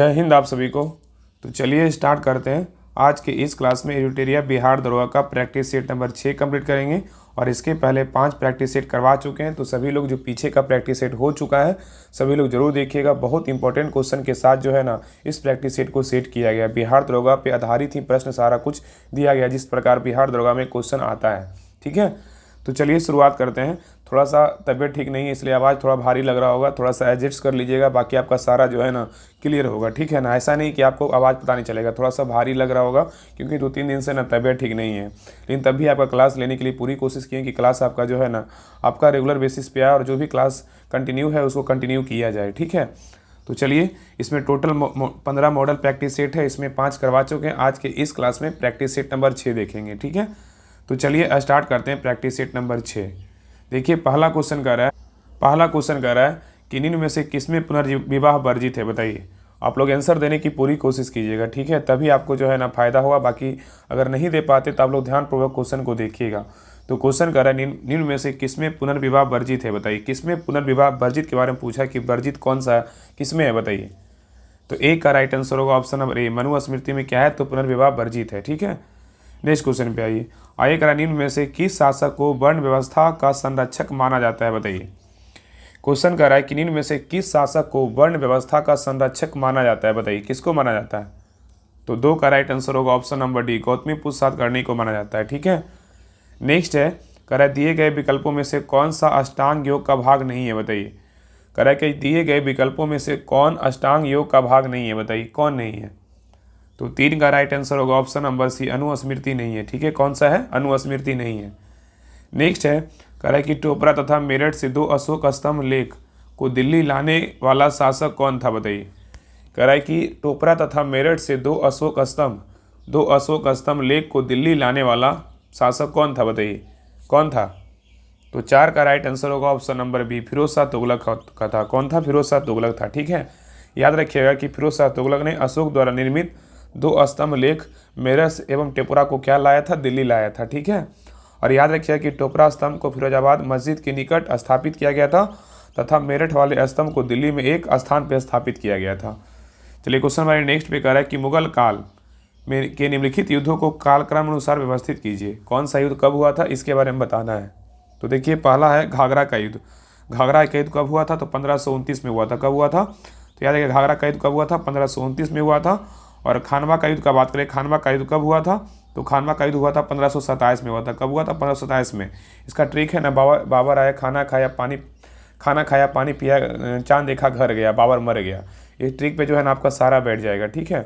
जय हिंद आप सभी को। तो चलिए स्टार्ट करते हैं। आज के इस क्लास में एडिटोरिया बिहार दरोगा का प्रैक्टिस सेट नंबर 6 कंप्लीट करेंगे और इसके पहले 5 प्रैक्टिस सेट करवा चुके हैं। तो सभी लोग जो पीछे का प्रैक्टिस सेट हो चुका है सभी लोग जरूर देखिएगा। बहुत इंपॉर्टेंट क्वेश्चन के साथ जो है ना इस प्रैक्टिस सेट को सेट किया गया। बिहार दरोगा पे आधारित ही प्रश्न सारा कुछ दिया गया जिस प्रकार बिहार दरोगा में क्वेश्चन आता है। ठीक है, तो चलिए शुरुआत करते हैं। थोड़ा सा तबीयत ठीक नहीं है इसलिए आवाज़ थोड़ा भारी लग रहा होगा, थोड़ा सा एडजस्ट कर लीजिएगा, बाकी आपका सारा जो है ना क्लियर होगा। ठीक है ना, ऐसा नहीं कि आपको आवाज़ पता नहीं चलेगा, थोड़ा सा भारी लग रहा होगा क्योंकि 2-3 दिन से ना तबीयत ठीक नहीं है। लेकिन तब भी आपका क्लास लेने के लिए पूरी कोशिश किए कि क्लास आपका जो है ना आपका रेगुलर बेसिस पे आए और जो भी क्लास कंटिन्यू है उसको कंटिन्यू किया जाए। ठीक है, तो चलिए इसमें टोटल 15 मॉडल प्रैक्टिस सेट है, इसमें 5 करवा चुके हैं। आज के इस क्लास में प्रैक्टिस सेट नंबर 6 देखेंगे। ठीक है, तो चलिए स्टार्ट करते हैं प्रैक्टिस सेट नंबर 6। देखिए पहला क्वेश्चन कह रहा है कि निम्न में से किसमें पुनर्विवाह वर्जित है, बताइए। आप लोग आंसर देने की पूरी कोशिश कीजिएगा। ठीक है, तभी आपको जो है ना फायदा होगा। बाकी अगर नहीं दे पाते तो आप लोग ध्यानपूर्वक क्वेश्चन को देखिएगा। तो क्वेश्चन कह रहा है निम्न में से किसमें पुनर्विवाह वर्जित है, बताइए। किसमें पुनर्विवाह वर्जित के बारे में पूछा कि वर्जित कौन सा किसमें है, बताइए। तो ए का राइट आंसर होगा ऑप्शन नंबर ए, मनुस्मृति में क्या है तो पुनर्विवाह वर्जित है। ठीक है, नेक्स्ट क्वेश्चन पे आइए करा निम्न में से किस शासक को वर्ण व्यवस्था का संरक्षक माना जाता है, बताइए। क्वेश्चन कर रहा है कि निम्न में से किस शासक को वर्ण व्यवस्था का संरक्षक माना जाता है, बताइए। किसको माना जाता है? तो 2 का राइट आंसर होगा option number D, Gautamiputra Satakarni को माना जाता है। ठीक है, नेक्स्ट है कह रहा है दिए गए विकल्पों में से कौन सा अष्टांग योग का भाग नहीं है, बताइए। कह रहा है कि दिए गए विकल्पों में से कौन अष्टांग योग का भाग नहीं है, बताइए कौन नहीं है। तो 3 का राइट आंसर होगा ऑप्शन नंबर सी, अनुस्मृति नहीं है। ठीक है, कौन सा है? अनुस्मृति नहीं है। नेक्स्ट है कह रहा है कि टोपरा तथा मेरठ से 2 अशोक स्तंभ लेख को दिल्ली लाने वाला शासक कौन था, बताइए। कह रहा है कि टोपरा तथा मेरठ से 2 अशोक स्तंभ लेख को दिल्ली लाने वाला शासक कौन था, बताइए कौन था। तो 4 का राइट आंसर होगा option number b, Firoz Shah Tughlaq का था। कौन था? फिरोज शाह तुगलक था। ठीक है, याद रखिएगा कि फिरोज शाह तुगलक ने अशोक द्वारा निर्मित 2 स्तंभ लेख मेरठ एवं टेपुरा को क्या लाया था? दिल्ली लाया था। ठीक है, और याद रखिएगा कि टोपरा स्तंभ को फिरोजाबाद मस्जिद के निकट स्थापित किया गया था तथा मेरठ वाले स्तंभ को दिल्ली में एक स्थान पर स्थापित किया गया था। चलिए क्वेश्चन हमारे नेक्स्ट पे कह रहा है कि मुगल काल में के निम्नलिखित युद्धों को कालक्रम अनुसार व्यवस्थित कीजिए। कौन सा युद्ध कब हुआ था इसके बारे में बताना है। तो देखिए पहला है घाघरा का युद्ध। घाघरा का युद्ध कब हुआ था? तो 1529 में हुआ था। कब हुआ था? तो याद रखिए घाघरा का युद्ध कब हुआ था? 1529 में हुआ था। और खानवा का युद्ध का बात करें, खानवा का युद्ध कब हुआ था? तो खानवा का युद्ध हुआ था 1527 में हुआ था। कब हुआ था? 1527 में। इसका ट्रिक है ना, बाबर आया खाना खाया पानी पिया, चांद देखा घर गया, बाबर मर गया। इस ट्रिक पे जो है ना आपका सारा बैठ जाएगा। ठीक है,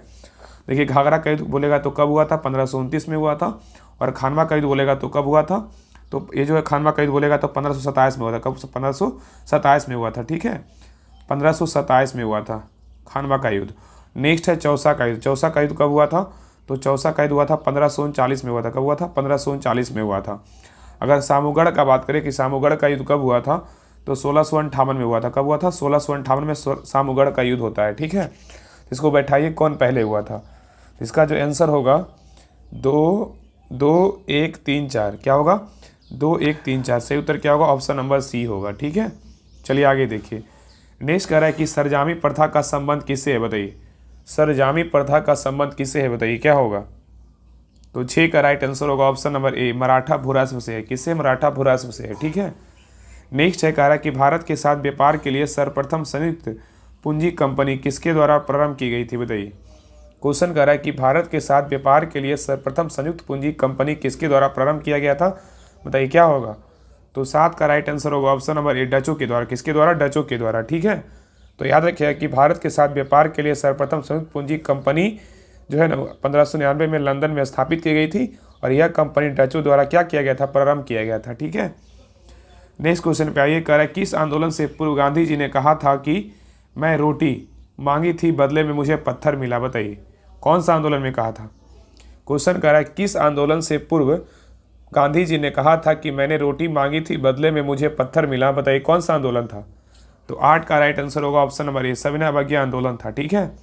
देखिए घाघरा का युद्ध बोलेगा तो कब हुआ था? 1529 में हुआ था। और खानवा का युद्ध बोलेगा तो कब हुआ था? तो ये जो है खानवा का युद्ध बोलेगा तो 1527 में हुआ था। कब? 1527 में हुआ था। ठीक है, 1527 में हुआ था खानवा का युद्ध। नेक्स्ट है चौसा का युद्ध। चौसा का युद्ध कब हुआ था? तो चौसा का युद्ध हुआ था 1539 में हुआ था। कब हुआ था? 1539 में हुआ था। अगर सामूगढ़ का बात करें कि सामूगढ़ का युद्ध कब हुआ था, तो 1658 में हुआ था। कब हुआ था? 1658 में सामूगढ़ का युद्ध होता है। ठीक है, इसको बैठाइए कौन पहले हुआ था। इसका जो आंसर होगा 2-2-1-3-4 क्या होगा? 2-1-3-4 सही उत्तर क्या होगा? ऑप्शन नंबर सी होगा। ठीक है, चलिए आगे देखिए। नेक्स्ट कह रहा है कि सरजामी प्रथा का संबंध किससे है, बताइए। सरजामी प्रथा का संबंध किससे है, बताइए क्या होगा। तो 6 का राइट आंसर होगा ऑप्शन नंबर ए, मराठा भूराश्व से है। किससे? मराठा भूराश्व से है। ठीक है, नेक्स्ट है कह रहा है कि भारत के साथ व्यापार के लिए सर्वप्रथम संयुक्त पूंजी कंपनी किसके द्वारा प्रारंभ की गई थी, बताइए। क्वेश्चन कह रहा है कि भारत के साथ व्यापार के लिए सर्वप्रथम संयुक्त पूंजी कंपनी किसके द्वारा प्रारंभ किया गया था, बताइए क्या होगा। तो 7 का राइट आंसर होगा ऑप्शन नंबर ए, डचों के द्वारा। किसके द्वारा? डचों के द्वारा। ठीक है, तो याद रखिएगा कि भारत के साथ व्यापार के लिए सर्वप्रथम संयुक्त पूंजी कंपनी जो है ना 1599 में लंदन में स्थापित की गई थी और यह कंपनी डचों द्वारा क्या किया गया था? प्रारंभ किया गया था। ठीक है, नेक्स्ट क्वेश्चन पे आइए। कह रहा है किस आंदोलन से पूर्व गांधी जी ने कहा था कि मैं रोटी मांगी थी बदले में मुझे पत्थर मिला, बताइए कौन सा आंदोलन में कहा था। क्वेश्चन कह रहा है किस आंदोलन से पूर्व गांधी जी ने कहा था कि मैंने रोटी मांगी थी बदले में मुझे पत्थर मिला, बताइए कौन सा आंदोलन था। तो 8 का राइट आंसर होगा ऑप्शन नंबर ए, सविनय अवज्ञा आंदोलन था। ठीक है,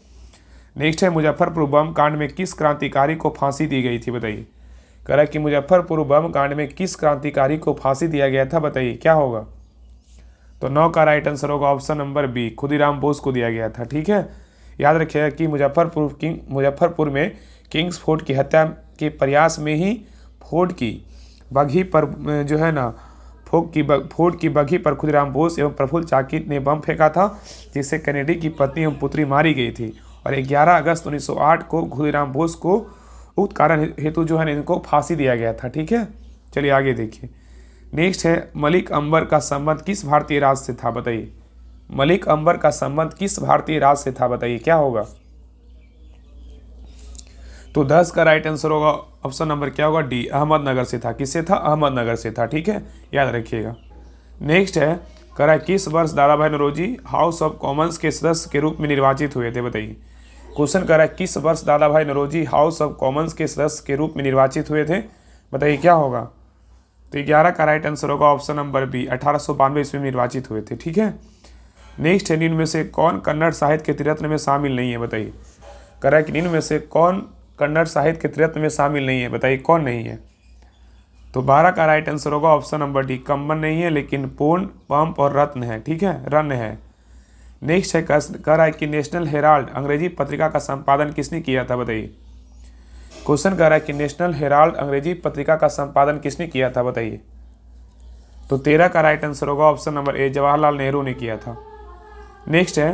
नेक्स्ट है मुजफ्फरपुर बम कांड में किस क्रांतिकारी को फांसी दी गई थी, बताइए। कह रहा है कि मुजफ्फरपुर बम कांड में किस क्रांतिकारी को फांसी दिया गया था, बताइए क्या होगा। तो 9 का राइट आंसर होगा option number b, Khudiram Bose को दिया गया था। ठीक है, याद रखिएगा कि मुजफ्फरपुर में किंग्स फोर्ट की हत्या के प्रयास में ही फोर्ट की बघी पर जो है ना फोर्ट की बघी पर खुदीराम बोस एवं प्रफुल्ल चाकी ने बम फेंका था, जिससे कैनेडी की पत्नी एवं पुत्री मारी गई थी। और 11 अगस्त 1908 को खुदीराम बोस को उक्त कारण हेतु जो है ना इनको फांसी दिया गया था। ठीक है, चलिए आगे देखिए। नेक्स्ट है, मलिक अंबर का संबंध किस भारतीय राज्य से था, बताइए। मलिक अंबर का संबंध किस भारतीय राज्य से था, बताइए क्या होगा। तो 10 का राइट आंसर होगा ऑप्शन नंबर क्या होगा, डी, अहमदनगर से था। किससे था, अहमदनगर से था। ठीक है, याद रखिएगा। नेक्स्ट है, करा किस वर्ष दादा भाई नौरोजी हाउस ऑफ कॉमन्स के सदस्य के रूप में निर्वाचित हुए थे, बताइए। क्वेश्चन करा किस वर्ष दादा भाई नौरोजी हाउस ऑफ कॉमन्स के सदस्य के रूप में निर्वाचित हुए थे, बताइए क्या होगा। तो 11 का राइट आंसर होगा ऑप्शन नंबर बी, 1892 ईस्वी में निर्वाचित हुए थे। ठीक है। नेक्स्ट है, निम्न में से कौन कन्नड़ साहित्य के त्रिरत्न में शामिल नहीं है, बताइए। करा कि निम्न में से कौन कन्नड़ साहित्य के त्रिरत्न में शामिल नहीं है, बताइए कौन नहीं है। तो 12 का राइट आंसर होगा ऑप्शन नंबर डी, कम्बन नहीं है, लेकिन पूर्ण, पंप और रत्न है। ठीक है, रत्न है। नेक्स्ट है, कह रहा है कि नेशनल हेराल्ड अंग्रेजी पत्रिका का संपादन किसने किया था, बताइए। क्वेश्चन कह रहा है कि नेशनल हेराल्ड अंग्रेजी पत्रिका का संपादन किसने किया था, बताइए। तो 13 का राइट आंसर होगा ऑप्शन नंबर ए, जवाहरलाल नेहरू ने किया था। नेक्स्ट है,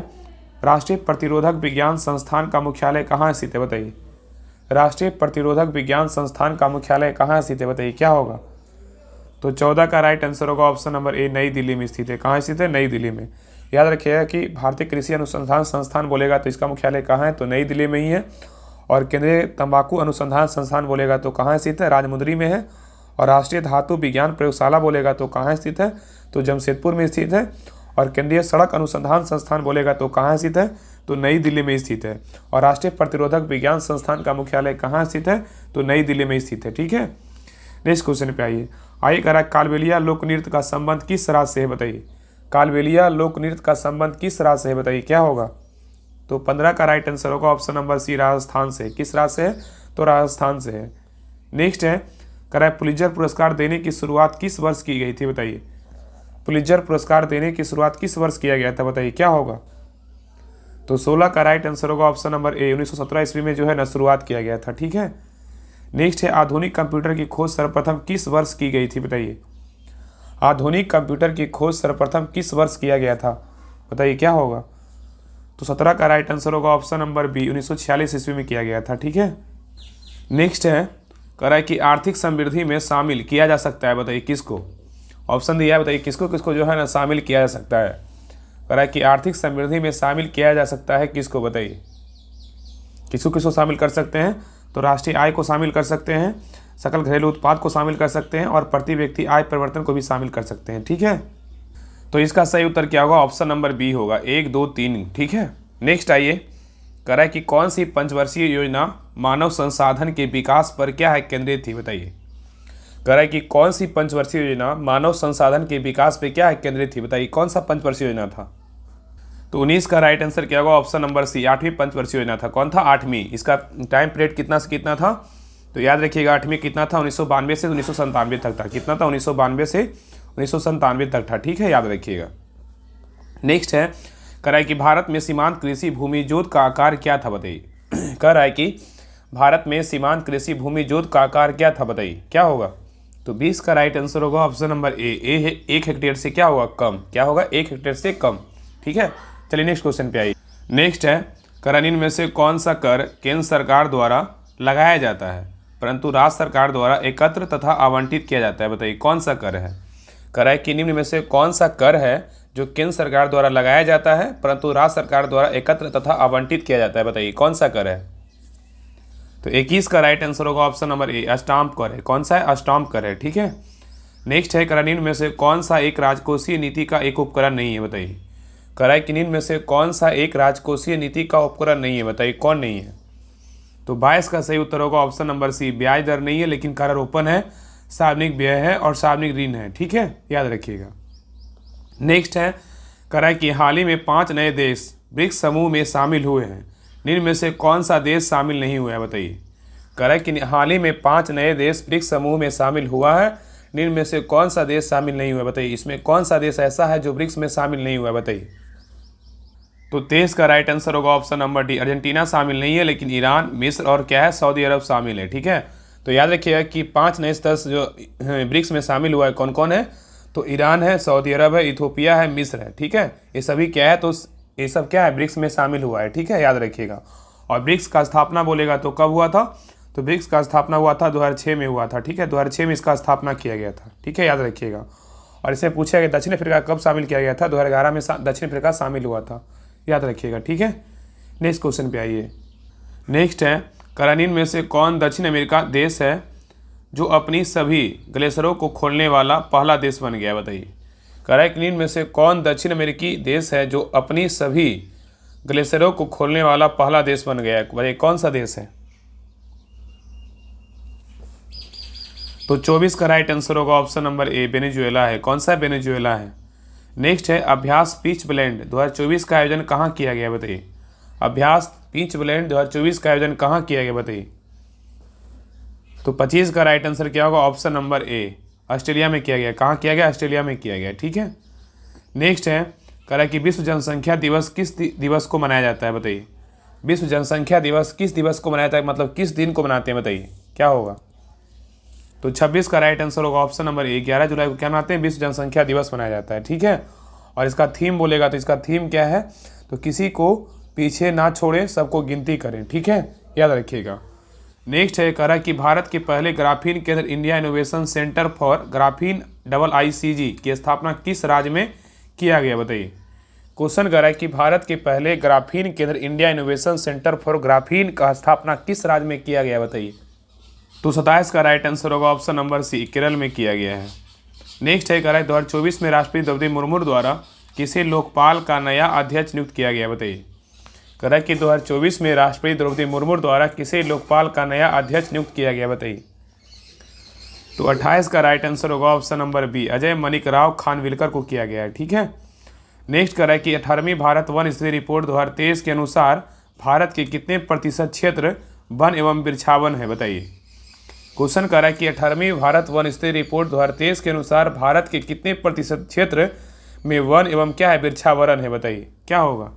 राष्ट्रीय प्रतिरोधक विज्ञान संस्थान का मुख्यालय कहाँ स्थित है, बताइए। राष्ट्रीय प्रतिरोधक विज्ञान संस्थान का मुख्यालय कहाँ स्थित है, बताइए क्या होगा। तो 14 का राइट आंसर होगा ऑप्शन नंबर ए, नई दिल्ली में स्थित है। कहाँ स्थित है, नई दिल्ली में। याद रखिएगा कि भारतीय कृषि अनुसंधान संस्थान बोलेगा तो इसका मुख्यालय कहाँ है, तो नई दिल्ली में ही है। और केंद्रीय तंबाकू अनुसंधान संस्थान बोलेगा तो कहाँ स्थित है, राजमुंदरी में है। और राष्ट्रीय धातु विज्ञान प्रयोगशाला बोलेगा तो कहाँ स्थित है, तो जमशेदपुर में स्थित है। और केंद्रीय सड़क अनुसंधान संस्थान बोलेगा तो कहाँ स्थित है, तो नई दिल्ली में स्थित है। और राष्ट्रीय प्रतिरोधक विज्ञान संस्थान का मुख्यालय कहाँ स्थित है, तो नई दिल्ली में स्थित है। ठीक है। नेक्स्ट क्वेश्चन पे आइए कह रहा है, कालबेलिया लोक नृत्य का संबंध किस राज्य से है, बताइए। कालबेलिया लोक नृत्य का संबंध किस राज्य से है, बताइए क्या होगा। तो 15 का राइट आंसर होगा ऑप्शन नंबर सी, राजस्थान से। किस राज्य से है, तो राजस्थान से है। नेक्स्ट है, कह रहा है पुलित्जर पुरस्कार देने की शुरुआत किस वर्ष की गई थी, बताइए। पुलित्जर पुरस्कार देने की शुरुआत किस वर्ष किया गया था, बताइए क्या होगा। तो 16 का राइट आंसर होगा ऑप्शन नंबर ए, 1917 ईस्वी में जो है ना शुरुआत किया गया था। ठीक है। नेक्स्ट है, आधुनिक कंप्यूटर की खोज सर्वप्रथम किस वर्ष की गई थी, बताइए। आधुनिक कंप्यूटर की खोज सर्वप्रथम किस वर्ष किया गया था, बताइए क्या होगा। तो 17 का राइट आंसर होगा ऑप्शन नंबर बी, 1946 ईस्वी में किया गया था। ठीक है। नेक्स्ट है, कह रहा है कि आर्थिक समृद्धि में शामिल किया जा सकता है, बताइए किसको। ऑप्शन दिया है, बताइए किसको किसको जो है ना शामिल किया जा सकता है। कह रहा है कि आर्थिक समृद्धि में शामिल किया जा सकता है किसको, बताइए। किसको किसको शामिल कर सकते हैं, तो राष्ट्रीय आय को शामिल कर सकते हैं, सकल घरेलू उत्पाद को शामिल कर सकते हैं और प्रति व्यक्ति आय परिवर्तन को भी शामिल कर सकते हैं। ठीक है। तो इसका सही उत्तर क्या होगा, ऑप्शन नंबर बी होगा, 1, 2, 3। ठीक है। नेक्स्ट आइए, कह रहा है कि कौन सी पंचवर्षीय योजना मानव संसाधन के विकास पर क्या है केंद्रित थी, बताइए। कह रहा है कि कौन सी पंचवर्षीय योजना मानव संसाधन के विकास पे क्या है केंद्रित थी, बताइए कौन सा पंचवर्षीय योजना था। तो 19 का राइट आंसर क्या होगा, ऑप्शन नंबर सी, 8वीं पंचवर्षीय योजना था। कौन था, 8वीं। इसका टाइम पीरियड कितना से कितना था, तो याद रखिएगा 8वीं कितना था, 1992 से 1997 तक था। कितना था, 1992 से 1997 तक था। ठीक है, याद रखिएगा। नेक्स्ट है, कह रहा है कि भारत में सीमांत कृषि भूमि जोत का आकार क्या था, बताइए। कह रहा है कि भारत में सीमांत कृषि भूमि जोत का आकार क्या था, बताइए क्या होगा। तो 20 का राइट आंसर होगा ऑप्शन नंबर ए, 1 हेक्टेयर से क्या होगा, कम। क्या होगा, 1 हेक्टेयर से कम। ठीक है। चलिए नेक्स्ट क्वेश्चन पे आइए। नेक्स्ट है, करानीन में से कौन सा कर केंद्र सरकार द्वारा लगाया जाता है परंतु राज्य सरकार द्वारा एकत्र तथा आवंटित किया जाता है, बताइए कौन सा कर है। कह रहा है कि निम्न में से कौन सा कर है जो केंद्र सरकार द्वारा लगाया जाता है परंतु राज्य सरकार द्वारा एकत्र तथा आवंटित किया जाता है, बताइए कौन सा कर है। तो 21 का राइट आंसर होगा ऑप्शन नंबर ए, अस्टाम्प कर है। कौन सा है, अस्टाम्प कर है। ठीक है। नेक्स्ट है, करानीन में से कौन सा एक राजकोषीय नीति का एक उपकरण नहीं है, बताइए। कह रहा है कि निम्न में से कौन सा एक राजकोषीय नीति का उपकरण नहीं है, बताइए कौन नहीं है। तो 22 का सही उत्तर होगा ऑप्शन नंबर सी, ब्याज दर नहीं है लेकिन करारोपण है, सार्वजनिक व्यय है और सार्वजनिक ऋण है। ठीक है, याद रखिएगा। नेक्स्ट है, कह रहा है कि हाल ही में 5 नए देश ब्रिक्स समूह में शामिल हुए हैं, निम्न में से कौन सा देश शामिल नहीं हुआ है, बताइए। कह रहा है कि हाल ही में 5 नए देश ब्रिक्स समूह में शामिल हुआ है, निम्न में से कौन सा देश शामिल नहीं हुआ है, बताइए। इसमें कौन सा देश ऐसा है जो ब्रिक्स में शामिल नहीं हुआ है, बताइए। तो 23 का राइट आंसर होगा ऑप्शन नंबर डी, अर्जेंटीना शामिल नहीं है, लेकिन ईरान, मिस्र और क्या है, सऊदी अरब शामिल है। ठीक है, तो याद रखिएगा कि 5 नए सदस्य जो ब्रिक्स में शामिल हुआ है कौन कौन है, तो ईरान है, सऊदी अरब है, इथोपिया है, मिस्र है। ठीक है, ये सभी क्या है, तो ये सब क्या है, ब्रिक्स में शामिल हुआ है। ठीक है, याद रखिएगा। और ब्रिक्स का स्थापना बोलेगा तो कब हुआ था, तो ब्रिक्स का स्थापना हुआ था 2006 में हुआ था। ठीक है, 2006 में इसका स्थापना किया गया था। ठीक है, याद रखिएगा। और इसे पूछा गया दक्षिण अफ्रीका कब शामिल किया गया था, 2011 में दक्षिण अफ्रीका शामिल हुआ था। याद रखिएगा। ठीक है, नेक्स्ट क्वेश्चन पे आइए। नेक्स्ट है, करानीन में से कौन दक्षिण अमेरिका देश है जो अपनी सभी ग्लेशियरों को खोलने वाला पहला देश बन गया, बताइए। करानीन में से कौन दक्षिण अमेरिकी देश है जो अपनी सभी ग्लेशियरों को खोलने वाला पहला देश बन गया है, बताइए कौन सा देश है। तो 24 का राइट आंसर होगा ऑप्शन नंबर ए, वेनेजुएला है। कौन सा वेनेजुएला है। नेक्स्ट है, अभ्यास पिच ब्लेंड 2024 का आयोजन कहाँ किया गया, बताइए। अभ्यास पिच ब्लेंड 2024 का आयोजन कहाँ किया गया, बताइए। तो 25 का राइट आंसर क्या होगा, ऑप्शन नंबर ए, ऑस्ट्रेलिया में किया गया। कहाँ किया गया, ऑस्ट्रेलिया में किया गया। ठीक है, नेक्स्ट है, कह रहा है कि विश्व जनसंख्या दिवस किस दिवस को मनाया जाता है, बताइए। विश्व जनसंख्या दिवस किस दिवस को मनाया जाता है, मतलब किस दिन को मनाते हैं, बताइए क्या होगा। तो 26 का राइट आंसर होगा ऑप्शन नंबर ए, 11 जुलाई को क्या मनाते हैं, विश्व जनसंख्या दिवस मनाया जाता है। ठीक है, और इसका थीम बोलेगा तो इसका थीम क्या है, तो किसी को पीछे ना छोड़ें, सबको गिनती करें। ठीक है, याद रखिएगा। नेक्स्ट है, कह रहा है कि भारत के पहले ग्राफीन केंद्र India innovation centre for graphene IICG की स्थापना किस राज्य में किया गया, बताइए। क्वेश्चन कर रहा है कि भारत के पहले ग्राफीन केंद्र India innovation centre for graphene का स्थापना किस राज्य में किया गया, बताइए। तो 27 का राइट आंसर होगा ऑप्शन नंबर सी, केरल में किया गया है। नेक्स्ट है, कह रहा है 2024 में राष्ट्रपति द्रौपदी मुर्मू द्वारा किसे लोकपाल का नया अध्यक्ष नियुक्त किया गया, बताइए। कह रहा है कि 2024 में राष्ट्रपति द्रौपदी मुर्मू द्वारा किसे लोकपाल का नया अध्यक्ष नियुक्त किया गया, बताइए। तो 28 का राइट आंसर होगा option number B, Ajay Manikrao Khanvilkar को किया गया है। ठीक है, नेक्स्ट कह रहा है कि 18वीं भारत वन स्थिति रिपोर्ट 2023 के अनुसार भारत के कितने प्रतिशत क्षेत्र वन एवं वृक्षावन है, बताइए। क्वेश्चन कर रहा है कि 18वीं भारत वन स्थिति रिपोर्ट 2023 के अनुसार भारत के कितने प्रतिशत क्षेत्र में वन एवं क्या है, वृक्षावरण है, बताइए क्या होगा।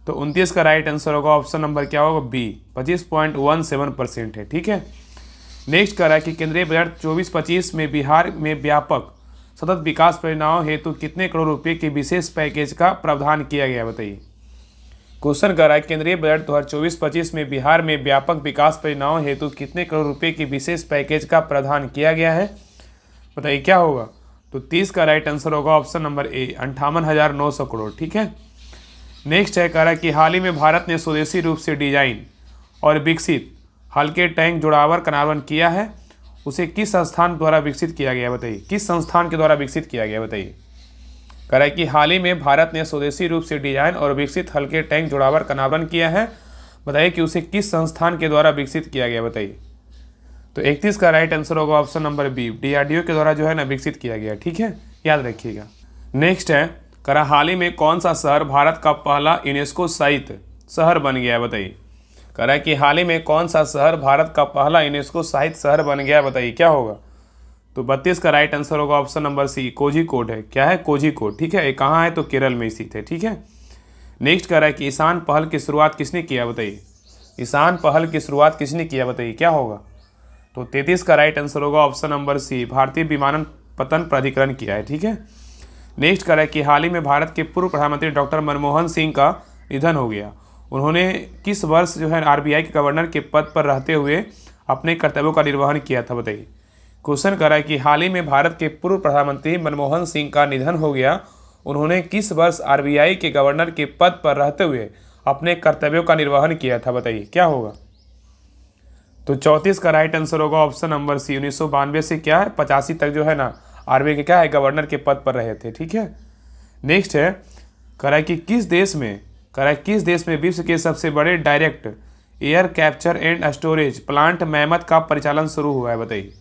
तो 29 का राइट आंसर होगा ऑप्शन नंबर क्या होगा, बी, 25.17% है। ठीक है, नेक्स्ट कर रहा है कि केंद्रीय बजट 24-25 में बिहार में व्यापक सतत विकास परियोजनाओं हेतु कितने करोड़ रुपए के विशेष पैकेज का प्रावधान किया गया, बताइए। क्वेश्चन कर रहा है केंद्रीय बजट 2024-25 में बिहार में व्यापक विकास परियोजनाओं हेतु कितने करोड़ रुपए के विशेष पैकेज का प्रावधान किया गया है, बताइए क्या होगा। तो 30 का राइट आंसर होगा ऑप्शन नंबर ए, 58,900 करोड़। ठीक है, नेक्स्ट है, कह रहा है कि हाल ही में भारत ने स्वदेशी रूप से डिजाइन और विकसित हल्के टैंक जोड़ावर का निर्माण किया है, उसे किस संस्थान द्वारा विकसित किया गया, बताइए। किस संस्थान के द्वारा विकसित किया गया, बताइए। कह रहा है कि हाल ही में भारत ने स्वदेशी रूप से डिजाइन और विकसित हल्के टैंक जोड़ावर का निर्माण किया है, बताइए कि उसे किस संस्थान के द्वारा विकसित किया गया, बताइए। तो 31 का राइट आंसर होगा ऑप्शन नंबर बी, DRDO के द्वारा जो है ना विकसित किया गया। ठीक है, याद रखिएगा। नेक्स्ट है, कह रहा हाल ही में कौन सा शहर भारत का पहला यूनेस्को सहित शहर बन गया, बताइए। कह रहा है कि हाल ही में कौन सा शहर भारत का पहला यूनेस्को सहित शहर बन गया, बताइए क्या होगा। तो 32 का राइट आंसर होगा ऑप्शन नंबर सी, कोझिकोड है। क्या है, कोझिकोड। ठीक है, ये कहाँ है, तो केरल में स्थित है। ठीक है, नेक्स्ट कह रहा है कि ईशान पहल की शुरुआत किसने किया, बताइए। ईशान पहल की शुरुआत किसने किया, बताइए क्या होगा। तो 33 का राइट आंसर होगा ऑप्शन नंबर सी, भारतीय विमानपत्तन प्राधिकरण किया है। ठीक है, नेक्स्ट कह रहा है कि हाल ही में भारत के पूर्व प्रधानमंत्री डॉक्टर मनमोहन सिंह का निधन हो गया, उन्होंने किस वर्ष जो है RBI के गवर्नर के पद पर रहते हुए अपने कर्तव्यों का निर्वहन किया था, बताइए। क्वेश्चन कर रहा है कि हाल ही में भारत के पूर्व प्रधानमंत्री मनमोहन सिंह का निधन हो गया, उन्होंने किस वर्ष RBI के गवर्नर के पद पर रहते हुए अपने कर्तव्यों का निर्वहन किया था, बताइए क्या होगा। तो 34 का राइट आंसर होगा ऑप्शन नंबर सी, 1992 से क्या है 85 तक जो है ना RBI के क्या है गवर्नर के पद पर रहे थे। ठीक है, नेक्स्ट है, कह रहा है कि किस देश में विश्व के सबसे बड़े direct air capture and storage plant mammoth का परिचालन शुरू हुआ है, बताइए।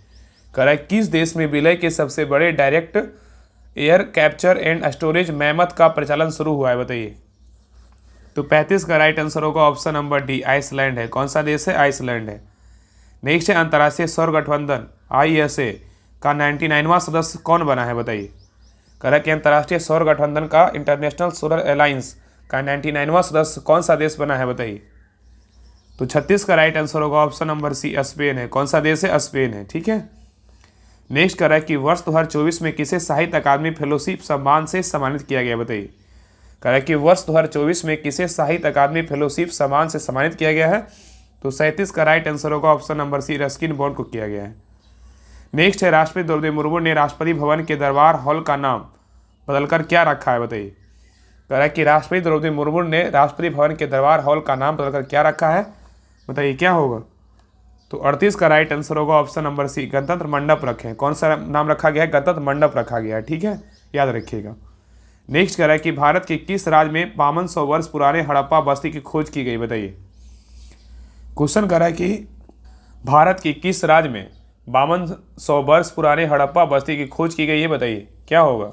कह रहा है किस देश में विलय के सबसे बड़े direct air capture and storage mammoth का परिचालन शुरू हुआ है, बताइए। तो 35 का राइट आंसर होगा ऑप्शन नंबर डी, आइसलैंड है। कौन सा देश है, आइसलैंड है। नेक्स्ट है, अंतर्राष्ट्रीय सौर गठबंधन ISA का 99वां सदस्य कौन बना है, बताइए। कह रहा है कि अंतर्राष्ट्रीय सौर गठबंधन का इंटरनेशनल सोलर अलायंस का 99वां सदस्य कौन सा देश बना है बताइए। तो 36 का राइट आंसर होगा ऑप्शन नंबर सी, स्पेन है। कौन सा देश है? स्पेन है। ठीक है। नेक्स्ट कर रहा है कि वर्ष 2024 में किसे साहित्य अकादमी फेलोशिप सम्मान से सम्मानित किया गया बताइए। कह रहा है कि वर्ष 2024 में किसे साहित्य अकादमी फेलोशिप सम्मान से सम्मानित किया गया है। तो 37 का राइट आंसर होगा option number c, Ruskin Bond को किया गया है। नेक्स्ट है राष्ट्रपति द्रौपदी मुर्मू ने राष्ट्रपति भवन के दरबार हॉल का नाम बदलकर क्या रखा है बताइए। कह रहा है कि राष्ट्रपति द्रौपदी मुर्मू ने राष्ट्रपति भवन के दरबार हॉल का नाम बदलकर क्या रखा है बताइए, क्या होगा। तो 38 का राइट आंसर होगा ऑप्शन नंबर सी, गणतंत्र मंडप रखें। कौन सा नाम रखा गया है? गणतंत्र मंडप रखा गया है। ठीक है, याद रखिएगा। नेक्स्ट कह रहा है कि भारत के किस राज्य में 5200 वर्ष पुराने हड़प्पा बस्ती की खोज की गई बताइए। क्वेश्चन कह रहा है कि भारत के किस राज्य में 5200 वर्ष पुराने हड़प्पा बस्ती की खोज की गई है बताइए, क्या होगा।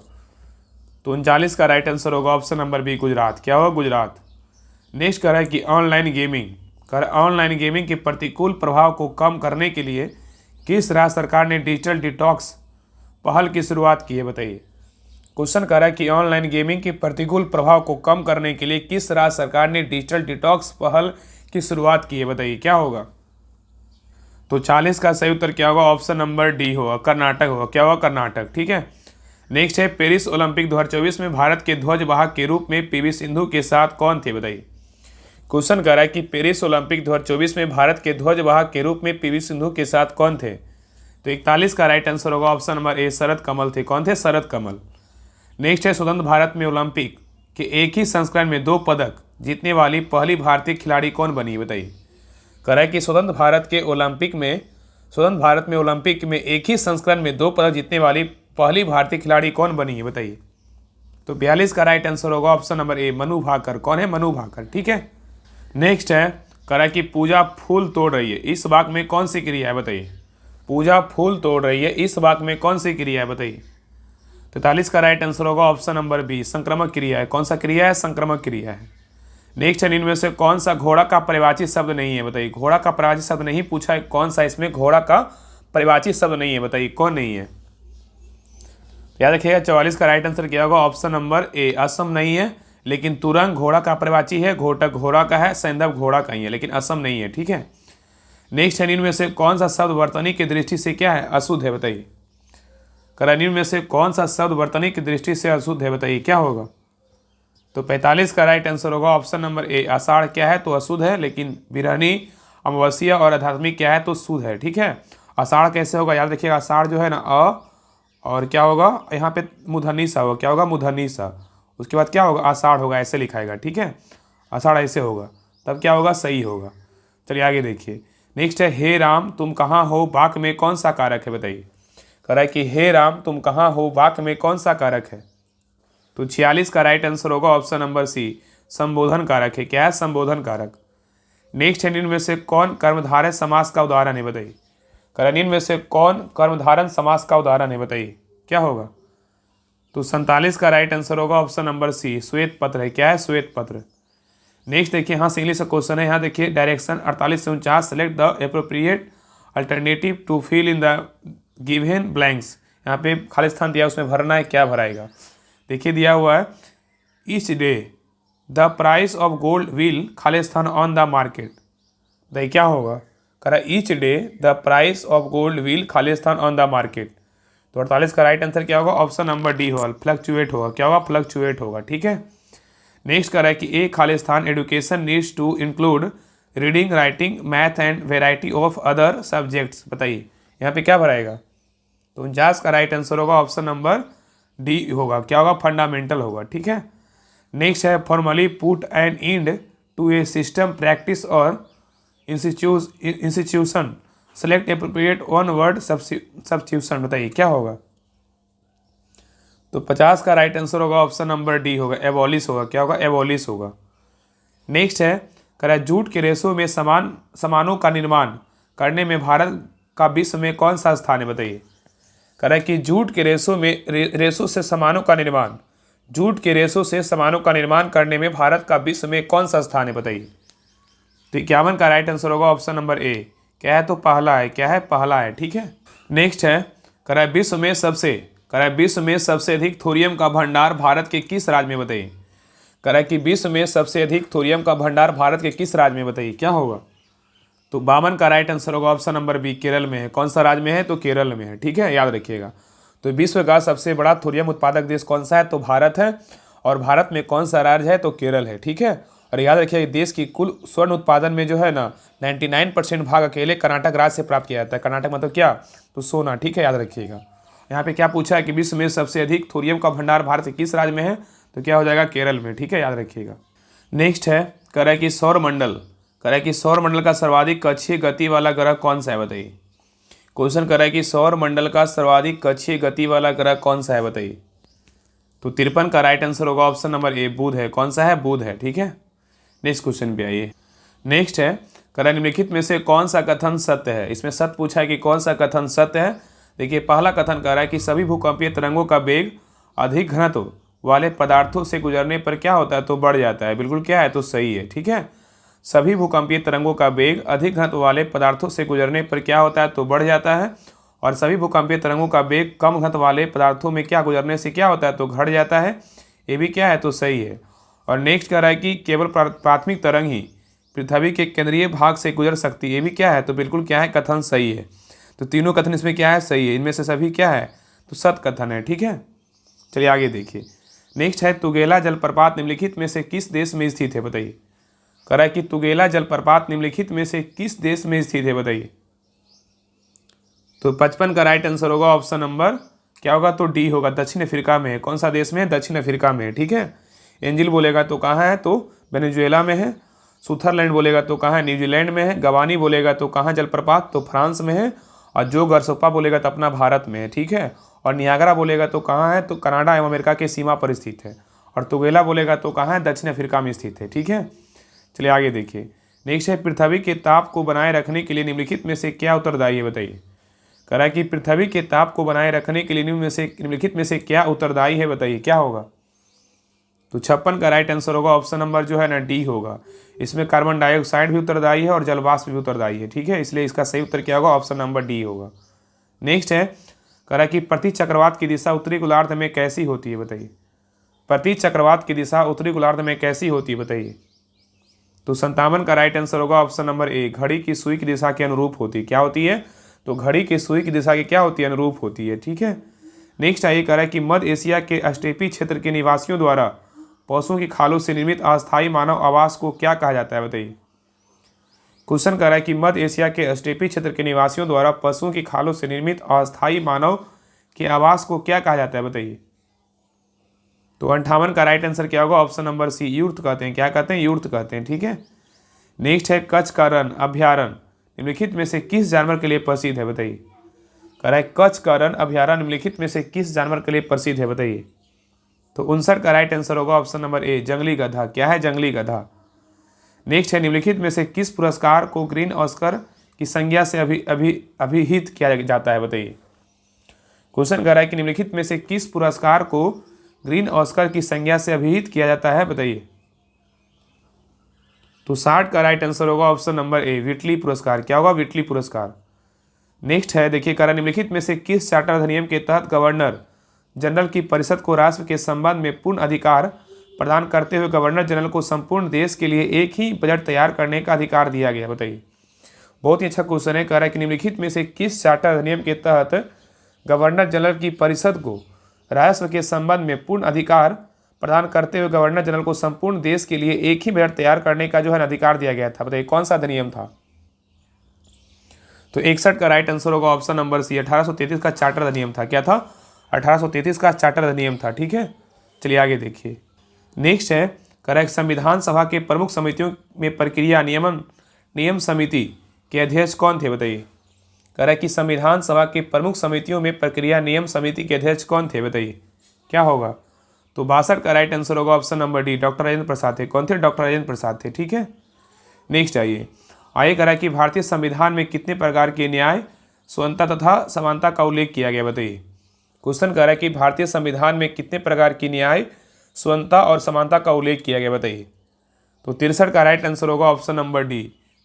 तो 39 का राइट आंसर होगा ऑप्शन नंबर बी, गुजरात। क्या होगा? गुजरात। नेक्स्ट कह रहा है कि ऑनलाइन गेमिंग के प्रतिकूल प्रभाव को कम करने के लिए किस राज्य सरकार ने डिजिटल डिटॉक्स पहल की शुरुआत की है बताइए। क्वेश्चन कह रहा है कि ऑनलाइन गेमिंग के प्रतिकूल प्रभाव को कम करने के लिए किस राज्य सरकार ने डिजिटल डिटॉक्स पहल की शुरुआत की है बताइए, क्या होगा। तो 40 का सही उत्तर क्या होगा? ऑप्शन नंबर डी होगा, कर्नाटक होगा। क्या होगा? कर्नाटक। ठीक है। नेक्स्ट है पेरिस ओलंपिक 2024 में भारत के ध्वजवाहक के रूप में पीवी सिंधु के साथ कौन थे बताइए। क्वेश्चन कर रहा है कि पेरिस ओलंपिक 2024 में भारत के ध्वजवाहक के रूप में पीवी सिंधु के साथ कौन थे। तो 41 का राइट आंसर होगा ऑप्शन नंबर ए, शरद कमल थे। कौन थे? शरद कमल। नेक्स्ट है स्वतंत्र भारत में ओलंपिक के एक ही संस्करण में 2 पदक जीतने वाली पहली भारतीय खिलाड़ी कौन बनी बताइए। कह रहा है कि स्वतंत्र भारत में ओलंपिक में एक ही संस्करण में 2 पदक जीतने वाली पहली भारतीय खिलाड़ी कौन बनी है बताइए। तो 42 का राइट आंसर होगा option number a, Manu Bhaker. कौन है? मनु भाकर। ठीक है। नेक्स्ट है कह रहा है कि पूजा फूल तोड़ रही है, इस वाक्य में कौन सी क्रिया है बताइए। पूजा फूल तोड़ रही है, इस वाक्य में कौन सी क्रिया है बताइए। 43 का राइट आंसर होगा ऑप्शन नंबर बी, संक्रामक क्रिया है। कौन सा क्रिया है? संक्रामक क्रिया है। नेक्स्ट है इनमें से कौन सा घोड़ा का परिभाषित शब्द नहीं है बताइए। घोड़ा का परिभाषित शब्द नहीं पूछा है, कौन सा इसमें घोड़ा का परिभाषित शब्द नहीं है बताइए, कौन नहीं है। याद रखिएगा 44 का राइट आंसर क्या होगा? ऑप्शन नंबर ए, असम नहीं है, लेकिन तुरंग घोड़ा का परिभाषी है, घोटक घोड़ा का है, सैंधव घोड़ा का ही है, लेकिन असम नहीं है। ठीक है। नेक्स्ट है इनमें से कौन सा शब्द वर्तनी की दृष्टि से क्या है? अशुद्ध है बताइए। करण में से कौन सा शब्द वर्तनी की दृष्टि से अशुद्ध है बताइए, क्या होगा। तो 45 का राइट आंसर होगा ऑप्शन नंबर ए, आषाढ़ क्या है? तो अशुद्ध है, लेकिन बिरहनी, अमावस्या और आध्यात्मिक क्या है? तो शुद्ध है। ठीक है। आषाढ़ कैसे होगा? याद रखिएगा, आषाढ़ जो है ना और क्या होगा यहाँ पे मूर्धन्य सा होगा। क्या होगा? मूर्धन्य सा। उसके बाद क्या होगा? आषाढ़ होगा, ऐसे लिखाएगा। ठीक है। आषाढ़ ऐसे होगा, तब क्या होगा? सही होगा। चलिए आगे देखिए। नेक्स्ट है हे राम तुम कहाँ हो, वाक्य में कौन सा कारक है बताइए। कह रहा है कि हे राम तुम कहाँ हो, वाक्य में कौन सा कारक है। तो 46 का राइट आंसर होगा ऑप्शन नंबर सी, संबोधन कारक है। क्या है? संबोधन कारक। नेक्स्ट है इनमें से कौन कर्मधारय समास का उदाहरण है बताइए। करण इनमें से कौन कर्मधारय समास का उदाहरण है बताइए, क्या होगा। तो 47 का राइट आंसर होगा ऑप्शन नंबर सी, श्वेत पत्र है। क्या है? श्वेत पत्र। नेक्स्ट देखिए, यहाँ से इंग्लिश का क्वेश्चन है। यहाँ देखिए डायरेक्शन 48 से 49, select the appropriate alternative to fill in the given blanks. यहाँ पे खाली स्थान दिया, उसमें भरना है, क्या भराएगा। देखिए दिया हुआ है each day the price of gold will खाली स्थान ऑन द मार्केट। देखिए क्या होगा, कह रहा each day the price of gold will खाली स्थान ऑन द मार्केट। तो 48 का राइट आंसर क्या होगा? ऑप्शन नंबर डी होगा, फ्लक्चुएट होगा। क्या होगा? फ्लक्चुएट होगा। ठीक है। नेक्स्ट कह रहा है कि ए खाली स्थान education needs to include reading, writing, math and variety of other subjects. बताइए यहाँ पे क्या भराएगा। तो 49 का राइट आंसर होगा ऑप्शन नंबर डी होगा। क्या होगा? फंडामेंटल होगा। ठीक है। नेक्स्ट है formally put an end to a system practice और institution, select appropriate one word substitution. बताइए क्या होगा। तो 50 का राइट आंसर होगा ऑप्शन नंबर डी होगा, एबॉलिश होगा। क्या होगा? एबॉलिश होगा। नेक्स्ट है कह रहा है जूट के रेशों में सामानों का निर्माण करने में भारत का विश्व में कौन सा स्थान है। बताइए। कह रहा है कि जूट के रेशों से सामानों का निर्माण, जूट के रेशों से सामानों का निर्माण करने में भारत का विश्व में कौन सा स्थान है। बताइए। तो 51 का राइट आंसर होगा ऑप्शन नंबर ए। क्या है? तो पहला है। क्या है? पहला है। ठीक है। नेक्स्ट है कह रहा है विश्व में सबसे अधिक थोरियम का भंडार भारत के किस राज्य में। बताइए। कह रहा है कि विश्व में सबसे अधिक थोरियम का भंडार भारत के किस राज्य में, बताइए क्या होगा। तो 52 का राइट आंसर होगा ऑप्शन नंबर बी, केरल में है। कौन सा राज्य में है, तो केरल में है, ठीक है, याद रखिएगा। तो विश्व का सबसे बड़ा थोरियम उत्पादक देश कौन सा है, तो भारत है। और भारत में कौन सा राज्य है, तो केरल है, ठीक है। और याद रखिए देश की कुल स्वर्ण उत्पादन में जो है ना 99% भाग अकेले कर्नाटक राज्य से प्राप्त किया जाता है। कर्नाटक मतलब क्या, तो सोना, ठीक है, याद रखिएगा। यहाँ पे क्या पूछा है कि विश्व में सबसे अधिक थोरियम का भंडार भारत के किस राज्य में है, तो क्या हो जाएगा, केरल में, ठीक है, याद रखिएगा। नेक्स्ट है, कह रहा है कि सौरमंडल, कह रहा है कि सौरमंडल का सर्वाधिक कक्षीय गति वाला ग्रह कौन सा है, बताइए। क्वेश्चन कर रहा है कि सौरमंडल का सर्वाधिक कक्षीय गति वाला ग्रह कौन सा है, बताइए। तो 53 का राइट आंसर होगा ऑप्शन नंबर ए, बुध है। कौन सा है, बुध है, ठीक है। नेक्स्ट क्वेश्चन पे आइए। नेक्स्ट है, कह रहा है निम्नलिखित में से कौन सा कथन सत्य है। इसमें सत्य पूछा है कि कौन सा कथन सत्य है। देखिए पहला कथन कह रहा है कि सभी भूकंपीय तरंगों का वेग अधिक घनत्व वाले पदार्थों से गुजरने पर क्या होता है, तो बढ़ जाता है। बिल्कुल क्या है, तो सही है, ठीक है। सभी भूकंपीय तरंगों का वेग अधिक घनत्व वाले पदार्थों से गुजरने पर क्या होता है, तो बढ़ जाता है। और सभी भूकंपीय तरंगों का वेग कम घनत्व वाले पदार्थों में क्या गुजरने से क्या होता है, तो घट जाता है। ये भी क्या है, तो सही है। और नेक्स्ट कह रहा है कि केवल प्राथमिक तरंग ही पृथ्वी के केंद्रीय भाग से गुजर सकती है। ये भी क्या है, तो बिल्कुल क्या है, कथन सही है। तो तीनों कथन इसमें क्या है, सही है। इनमें से सभी क्या है, तो सत्य कथन है, ठीक है। चलिए आगे देखिए। नेक्स्ट है, तुगेला जलप्रपात निम्नलिखित में से किस देश में स्थित है, बताइए। कह रहा है कि तुगेला जलप्रपात निम्नलिखित में से किस देश में स्थित है, बताइए। तो 55 का राइट आंसर होगा ऑप्शन नंबर क्या होगा, तो डी होगा, दक्षिण अफ्रीका में है। कौन सा देश में है, दक्षिण अफ्रीका में है, ठीक है। एंजिल बोलेगा तो कहाँ है, तो वेनेजुएला में है। सुथरलैंड बोलेगा तो कहाँ है, न्यूजीलैंड में है। गवानी बोलेगा तो कहाँ जलप्रपात, तो फ्रांस में है। और जो गरसोप्पा बोलेगा तो अपना भारत में है, ठीक है। और नियाग्रा बोलेगा तो कहाँ है, तो कनाडा एवं अमेरिका के सीमा पर स्थित है। और तुगेला बोलेगा तो कहाँ है, दक्षिण अफ्रीका में स्थित है, ठीक है। चलिए आगे देखिए। नेक्स्ट है, पृथ्वी के ताप को बनाए रखने के लिए निम्नलिखित में से क्या उत्तरदायी है, बताइए। कह रहा है कि पृथ्वी के ताप को बनाए रखने के लिए निम्नलिखित में से क्या उत्तरदायी है, बताइए क्या होगा। तो 56 का राइट आंसर होगा ऑप्शन नंबर जो है ना, डी होगा। इसमें कार्बन डाइऑक्साइड भी उत्तरदायी है और जलवाष्प भी उत्तरदायी है, ठीक है। इसलिए इसका सही उत्तर क्या होगा, ऑप्शन नंबर डी होगा। नेक्स्ट है, कह रहा है कि प्रति चक्रवात की दिशा उत्तरी गोलार्ध में कैसी होती है, बताइए। प्रति चक्रवात की दिशा उत्तरी गोलार्ध में कैसी होती है, बताइए। तो 57 का राइट आंसर होगा ऑप्शन नंबर ए, घड़ी की सुई की दिशा के अनुरूप होती है। क्या होती है, तो घड़ी की सुई की दिशा की क्या होती है, अनुरूप होती है, ठीक है। नेक्स्ट आइए, कह रहा है कि मध्य एशिया के स्टेपी क्षेत्र के निवासियों द्वारा पशुओं की खालों से निर्मित अस्थायी मानव आवास को क्या कहा जाता है, बताइए। क्वेश्चन कर रहा है कि मध्य एशिया के स्टेपी क्षेत्र के निवासियों द्वारा पशुओं की खालों से निर्मित अस्थायी मानव के आवास को क्या कहा जाता है, बताइए। तो 58 का राइट आंसर क्या होगा, ऑप्शन नंबर सी, यूर्थ कहते हैं। क्या कहते हैं, यूर्थ कहते हैं, ठीक है। नेक्स्ट है, कच्छ का रण अभ्यारण्य निम्नलिखित में से किस जानवर के लिए प्रसिद्ध है, बताइए। कह रहा है कच्छ का रण अभ्यारण्य निम्नलिखित में से किस जानवर के लिए प्रसिद्ध है, बताइए। तो 59 का राइट आंसर होगा ऑप्शन नंबर ए, जंगली गधा। क्या है, जंगली गधा। नेक्स्ट है, निम्नलिखित में से किस पुरस्कार को ग्रीन ऑस्कर की संज्ञा से अभिहित किया जाता है, बताइए। क्वेश्चन कर रहा है कि निम्नलिखित में से किस पुरस्कार को ग्रीन ऑस्कर की संज्ञा से अभिहित किया जाता है, बताइए। तो 60 का राइट आंसर होगा ऑप्शन नंबर ए, व्हिटली पुरस्कार। क्या होगा, व्हिटली पुरस्कार। नेक्स्ट है, देखिए कह रहा है निम्नलिखित में से किस चार्टर अधिनियम के तहत गवर्नर जनरल की परिषद को राष्ट्र के संबंध में पूर्ण अधिकार प्रदान करते हुए गवर्नर जनरल को संपूर्ण देश के लिए एक ही बजट तैयार करने का अधिकार दिया गया, बताइए। बहुत ही अच्छा क्वेश्चन है। कह रहा है कि निम्नलिखित में से किस चार्टर अधिनियम के तहत गवर्नर जनरल की परिषद को राष्ट्र के संबंध में पूर्ण अधिकार प्रदान करते हुए गवर्नर जनरल को संपूर्ण देश के लिए एक ही बजट तैयार करने का जो है अधिकार दिया गया था, बताइए कौन सा अधिनियम था। तो 61 का राइट आंसर होगा ऑप्शन नंबर सी, 1833 का चार्टर अधिनियम था। क्या था, 1833 का चार्टर अधिनियम था, ठीक है। चलिए आगे देखिए। नेक्स्ट है, कह रहा है संविधान सभा के प्रमुख समितियों में प्रक्रिया नियम समिति के अध्यक्ष कौन थे, बताइए। कह रहा है कि संविधान सभा के प्रमुख समितियों में प्रक्रिया नियम समिति के अध्यक्ष कौन थे, बताइए क्या होगा। तो 62 का राइट आंसर होगा option number D, doctor Rajendra Prasad थे। कौन थे, डॉक्टर राजेंद्र प्रसाद थे, ठीक है। नेक्स्ट आइए कह रहा है कि भारतीय संविधान में कितने प्रकार के न्याय, स्वतंत्रता तथा समानता का उल्लेख किया गया, बताइए। क्वेश्चन कह रहा है कि भारतीय संविधान में कितने प्रकार की न्याय, स्वतंत्रता और समानता का उल्लेख किया गया, बताइए। तो 63 का राइट आंसर होगा ऑप्शन नंबर डी,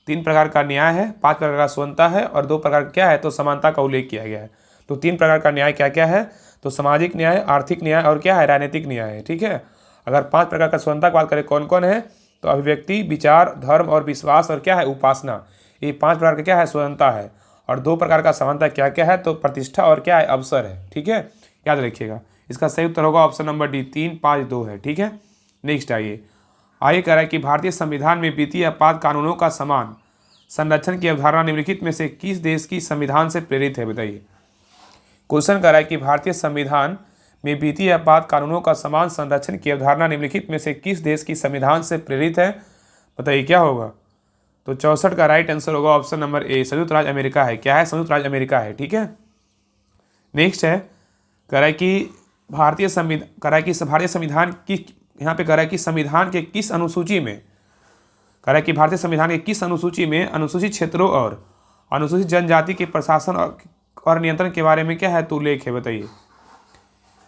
3 प्रकार का न्याय है, 5 प्रकार का स्वतंत्रता है और 2 प्रकार क्या है, तो समानता का उल्लेख किया गया है। तो 3 प्रकार का न्याय क्या क्या है, तो सामाजिक न्याय, आर्थिक न्याय और क्या है, राजनीतिक न्याय है, ठीक है। अगर 5 प्रकार का स्वतंत्रता की बात करें कौन कौन है, तो अभिव्यक्ति, विचार, धर्म और विश्वास और क्या है उपासना, ये 5 प्रकार का क्या है स्वतंत्रता है। और 2 प्रकार का समानता क्या क्या है, तो प्रतिष्ठा और क्या है अवसर है। ठीक है, याद रखिएगा। इसका सही उत्तर होगा ऑप्शन नंबर डी 3, 5, 2 है। ठीक है, नेक्स्ट आइए कह रहा है कि भारतीय संविधान में वित्तीय आपात कानूनों का समान संरक्षण की अवधारणा निम्नलिखित में से किस देश की संविधान से प्रेरित है, बताइए। क्वेश्चन कह रहा है कि भारतीय संविधान में वित्तीय आपात कानूनों का समान संरक्षण की अवधारणा निम्नलिखित में से किस देश की संविधान से प्रेरित है, बताइए क्या होगा। तो 64 का राइट आंसर होगा ऑप्शन नंबर ए, संयुक्त राज्य अमेरिका है। क्या है, संयुक्त राज्य अमेरिका है। ठीक है, नेक्स्ट कह रहा है कि भारतीय संविधान की, यहाँ पे कह रहा है कि संविधान के किस अनुसूची में, कह रहा है कि भारतीय संविधान के किस अनुसूची में अनुसूचित क्षेत्रों और अनुसूचित जनजाति के प्रशासन और नियंत्रण के बारे में क्या है तो उल्लेख है, बताइए।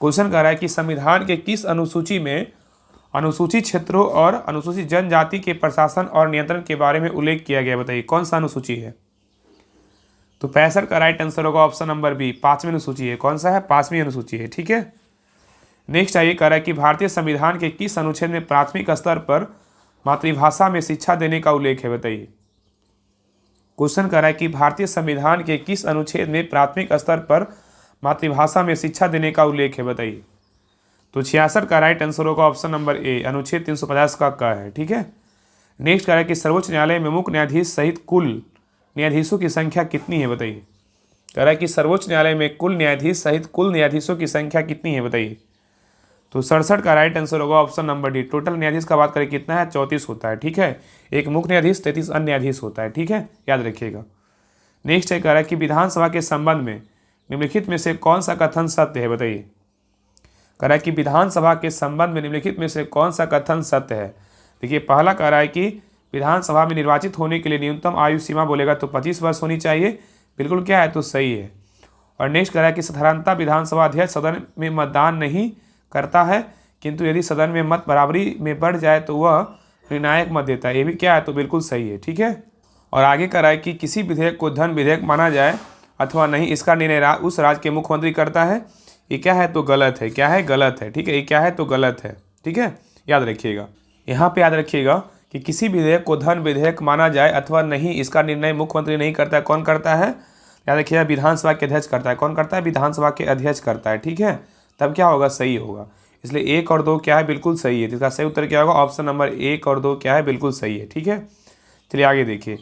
क्वेश्चन कह रहा है कि संविधान के किस अनुसूची में अनुसूचित क्षेत्रों और अनुसूचित जनजाति के प्रशासन और नियंत्रण के बारे में उल्लेख किया गया, बताइए कौन सा अनुसूची है। तो 65 का राइट आंसर होगा ऑप्शन नंबर बी, 5वीं अनुसूची है। कौन सा है, 5वीं अनुसूची है। ठीक है, नेक्स्ट आइए कह रहा है कि भारतीय संविधान के किस अनुच्छेद में प्राथमिक स्तर पर मातृभाषा में शिक्षा देने का उल्लेख है, बताइए। क्वेश्चन कह रहा है कि भारतीय संविधान के किस अनुच्छेद में प्राथमिक स्तर पर मातृभाषा में शिक्षा देने का उल्लेख है, बताइए। तो 66 का राइट आंसर होगा ऑप्शन नंबर ए, अनुच्छेद 350 का है। ठीक है, नेक्स्ट कह रहा है कि सर्वोच्च न्यायालय में मुख्य न्यायाधीश सहित कुल न्यायाधीशों की संख्या कितनी है, बताइए। कह रहा है कि सर्वोच्च न्यायालय में कुल न्यायाधीश सहित कुल न्यायाधीशों की संख्या कितनी है, बताइए। तो 67 का राइट आंसर होगा ऑप्शन नंबर डी, टोटल न्यायाधीश का बात करें कितना है, 34 होता है। ठीक है, एक मुख्य न्यायाधीश 33 अन्य न्यायाधीश होता है। ठीक है, याद रखिएगा। नेक्स्ट कह रहा है कि विधानसभा के संबंध में निम्नलिखित में से कौन सा कथन सत्य है, बताइए। कह रहा है कि विधानसभा के संबंध में निम्नलिखित में से कौन सा कथन सत्य है। देखिए, पहला कह रहा है कि विधानसभा में निर्वाचित होने के लिए न्यूनतम आयु सीमा बोलेगा तो 25 वर्ष होनी चाहिए, बिल्कुल क्या है तो सही है। और नेक्स्ट कह रहा है कि साधारणतः विधानसभा अध्यक्ष सदन में मतदान नहीं करता है, किंतु यदि सदन में मत बराबरी में बढ़ जाए तो वह निर्णायक मत देता है, ये भी क्या है तो बिल्कुल सही है। ठीक है, और आगे कह रहा है कि किसी विधेयक को धन विधेयक माना जाए अथवा नहीं, इसका निर्णय उस राज्य के मुख्यमंत्री करता है, ये क्या है तो गलत है। क्या है, गलत है। ठीक है, ये क्या है तो गलत है। ठीक है, याद रखिएगा। यहाँ पे याद रखिएगा कि किसी विधेयक को धन विधेयक माना जाए अथवा नहीं, इसका निर्णय मुख्यमंत्री नहीं करता है, कौन करता है, याद रखिएगा, विधानसभा के अध्यक्ष करता है। कौन करता है, विधानसभा के अध्यक्ष करता है। ठीक है, तब क्या होगा, सही होगा। इसलिए 1 और 2 क्या है, बिल्कुल सही है। इसका सही उत्तर क्या होगा, ऑप्शन नंबर 1 और 2 क्या है, बिल्कुल सही है। ठीक है, चलिए आगे देखिए।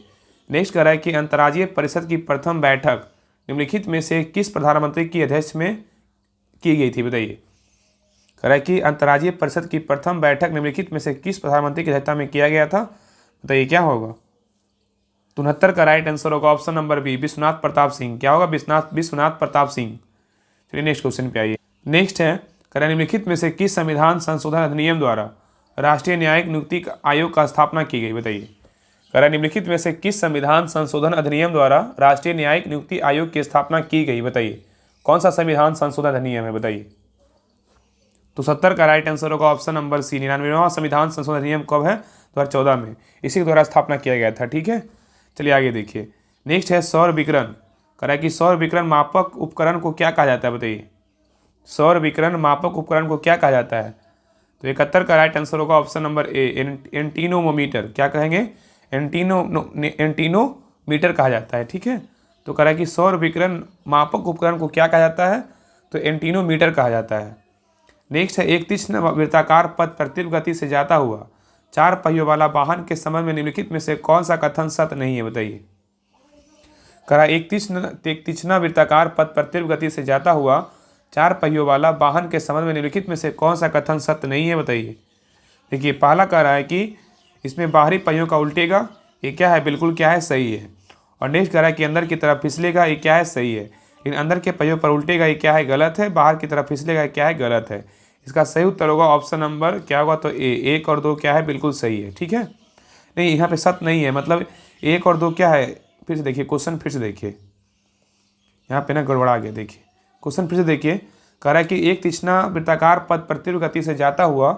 नेक्स्ट कह रहा है कि अंतर्राज्यीय परिषद की प्रथम बैठक निम्नलिखित में से किस प्रधानमंत्री की अध्यक्ष में की गई थी, बताइए। कह रहा है कि अंतर्राज्यीय परिषद की प्रथम बैठक निम्नलिखित में से किस प्रधानमंत्री की अध्यक्षता में किया गया था, बताइए क्या होगा। 73 का राइट आंसर होगा option number b, Vishwanath Pratap Singh. क्या होगा, विश्वनाथ प्रताप सिंह। चलिए नेक्स्ट क्वेश्चन पे आइए। नेक्स्ट है, कह रहा है निम्नलिखित में से किस संविधान संशोधन अधिनियम द्वारा राष्ट्रीय न्यायिक नियुक्ति आयोग का स्थापना की गई, बताइए। कह रहा है निम्नलिखित में से किस संविधान संशोधन अधिनियम द्वारा राष्ट्रीय न्यायिक नियुक्ति आयोग की स्थापना की गई, बताइए। कौन सा संविधान संशोधन अधिनियम है, बताइए। तो 70 का राइट आंसर होगा ऑप्शन नंबर सी, 99वां संविधान संशोधन अधिनियम कब है, 2014 में, इसी के द्वारा स्थापना किया गया था। ठीक है, चलिए आगे देखिए। नेक्स्ट है सौर विकिरण। कह रहा है कि सौर विकिरण मापक उपकरण को क्या कहा जाता है, बताइए। सौर विकिरण मापक उपकरण को क्या कहा जाता है। तो 71 का राइट आंसर होगा ऑप्शन नंबर ए, एंटीनोमोमीटर। क्या कहेंगे, एंटीनोमीटर कहा जाता है। ठीक है, तो कह रहा है कि सौर विकिरण मापक उपकरण को क्या कहा जाता है, तो एंटीनोमीटर कहा जाता है। नेक्स्ट है, एक तीक्ष्ण वृत्ताकार पथ पर तीव्र गति से जाता हुआ 4 पहियों वाला वाहन के संबंध में निम्नलिखित में से कौन सा कथन सत्य नहीं है, बताइए। कह रहा है एक तीक्ष्ण वृत्ताकार पथ पर तीव्र गति से जाता हुआ 4 पहियों वाला वाहन के संबंध में निम्नलिखित में से कौन सा कथन सत्य नहीं है, बताइए। देखिए, पहला कह रहा है कि इसमें बाहरी पहियों का उल्टेगा, ये क्या है, बिल्कुल क्या है, सही है। और नेक्स्ट कह रहा है कि अंदर की तरफ फिसलेगा, ये क्या है, सही है। लेकिन अंदर के पहियों पर उल्टेगा, ये क्या है, गलत है। बाहर की तरफ फिसलेगा, ये क्या है, गलत है। इसका सही उत्तर होगा ऑप्शन नंबर क्या होगा, तो ए, 1 और 2 क्या है, बिल्कुल सही है। ठीक है, नहीं यहाँ पे सत्य नहीं है, मतलब 1 और 2 क्या है, फिर से देखिए क्वेश्चन, फिर से देखिए, यहाँ पे ना गड़बड़ा गया। देखिए क्वेश्चन फिर से देखिए। कह रहा है कि एक तीक्ष्ण वृत्ताकार पथ पर तीव्र गति से जाता हुआ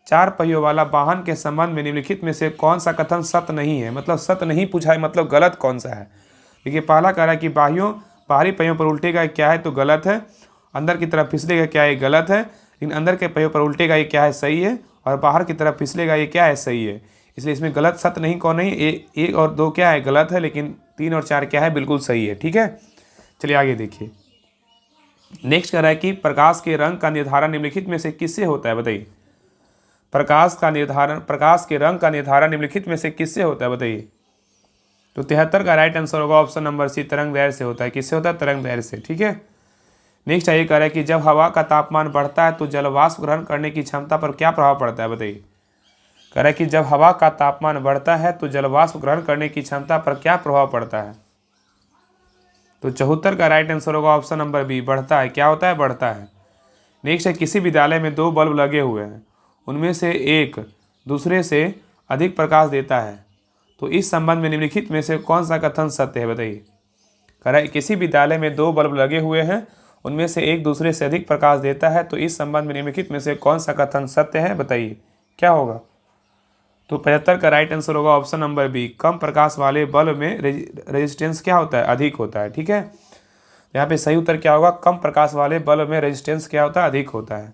4 पहियों वाला वाहन के संबंध में निम्नलिखित में से कौन सा कथन सत्य नहीं है, मतलब सत्य नहीं पूछा है, मतलब गलत कौन सा है। देखिए, पहला कह रहा है कि बाहरी पहियों पर उल्टेगा, क्या है तो गलत है। अंदर की तरफ फिसलेगा, क्या है, गलत है। लेकिन अंदर के पहियों पर उल्टेगा, ये क्या है, सही है। और बाहर की तरफ फिसलेगा, ये क्या है, सही है। इसलिए इसमें गलत सत्य नहीं, कौन नहीं, एक और दो क्या है, गलत है, लेकिन 3 और 4 क्या है, बिल्कुल सही है। ठीक है, चलिए आगे देखिए। नेक्स्ट कह रहा है कि प्रकाश के रंग का निर्धारण निम्नलिखित में से किससे होता है, बताइए। प्रकाश के रंग का निर्धारण निम्नलिखित में से किससे होता है, बताइए। तो 73 का राइट आंसर होगा ऑप्शन नंबर सी, तरंग दैर्ध्य से होता है। किससे होता है, तरंग दैर्ध्य से। ठीक है, नेक्स्ट ये कह रहा है कि जब हवा का तापमान बढ़ता है तो जलवाष्प ग्रहण करने की क्षमता पर क्या प्रभाव पड़ता है, बताइए। कह रहा है कि जब हवा का तापमान बढ़ता है तो जलवाष्प ग्रहण करने की क्षमता पर क्या प्रभाव पड़ता है। तो 74 का राइट आंसर होगा ऑप्शन नंबर बी, बढ़ता है। क्या होता है, बढ़ता है। नेक्स्ट है, किसी विद्यालय में 2 बल्ब लगे हुए हैं, उनमें से एक दूसरे से अधिक प्रकाश देता है, तो इस संबंध में निम्नलिखित में से कौन सा कथन सत्य है, बताइए। कह रहा है किसी विद्यालय में 2 बल्ब लगे हुए हैं, उनमें से एक दूसरे से अधिक प्रकाश देता है, तो इस संबंध में निम्नलिखित में से कौन सा कथन सत्य है, बताइए, क्या होगा। तो 75 का राइट आंसर होगा ऑप्शन नंबर बी, कम प्रकाश वाले बल्ब में रेजिस्टेंस क्या होता है, अधिक होता है। ठीक है, यहाँ पे सही उत्तर क्या होगा, कम प्रकाश वाले बल्ब में रेजिस्टेंस क्या होता है, अधिक होता है।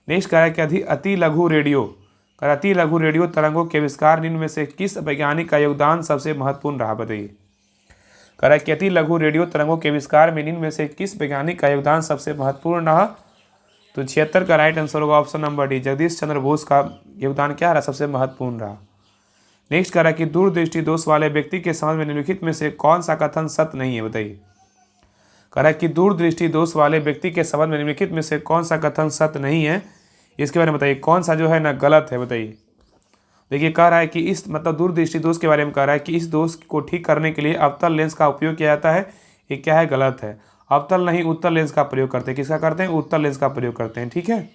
नेक्स्ट कह रहा है कि अति लघु रेडियो तरंगों के आविष्कार निम्न में से किस वैज्ञानिक का योगदान सबसे महत्वपूर्ण रहा, बताइए। कह रहा है कि अति लघु रेडियो तरंगों के आविष्कार में निम्न में से किस वैज्ञानिक का योगदान सबसे महत्वपूर्ण रहा। तो 76 का राइट आंसर होगा option number D, Jagdish Chandra Bose का योगदान क्या रहा, सबसे महत्वपूर्ण रहा। नेक्स्ट कह रहा है कि दूरदृष्टि दोष वाले व्यक्ति के संबंध में निम्नलिखित में से कौन सा कथन सत्य नहीं है, बताइए। कह रहा है कि दूरदृष्टि दोष वाले व्यक्ति के संबंध में निम्नलिखित में से कौन सा कथन सत्य नहीं है, इसके बारे में बताइए, कौन सा जो है ना गलत है, बताइए। देखिए, कह रहा है कि इस मतलब दूरदृष्टि दोष के बारे में कह रहा है कि इस दोष को ठीक करने के लिए अवतल लेंस का उपयोग किया जाता है, ये क्या है, गलत है। अवतल नहीं, उत्तल लेंस का प्रयोग करते हैं। किसका करते हैं, उत्तल लेंस का प्रयोग करते हैं। ठीक है,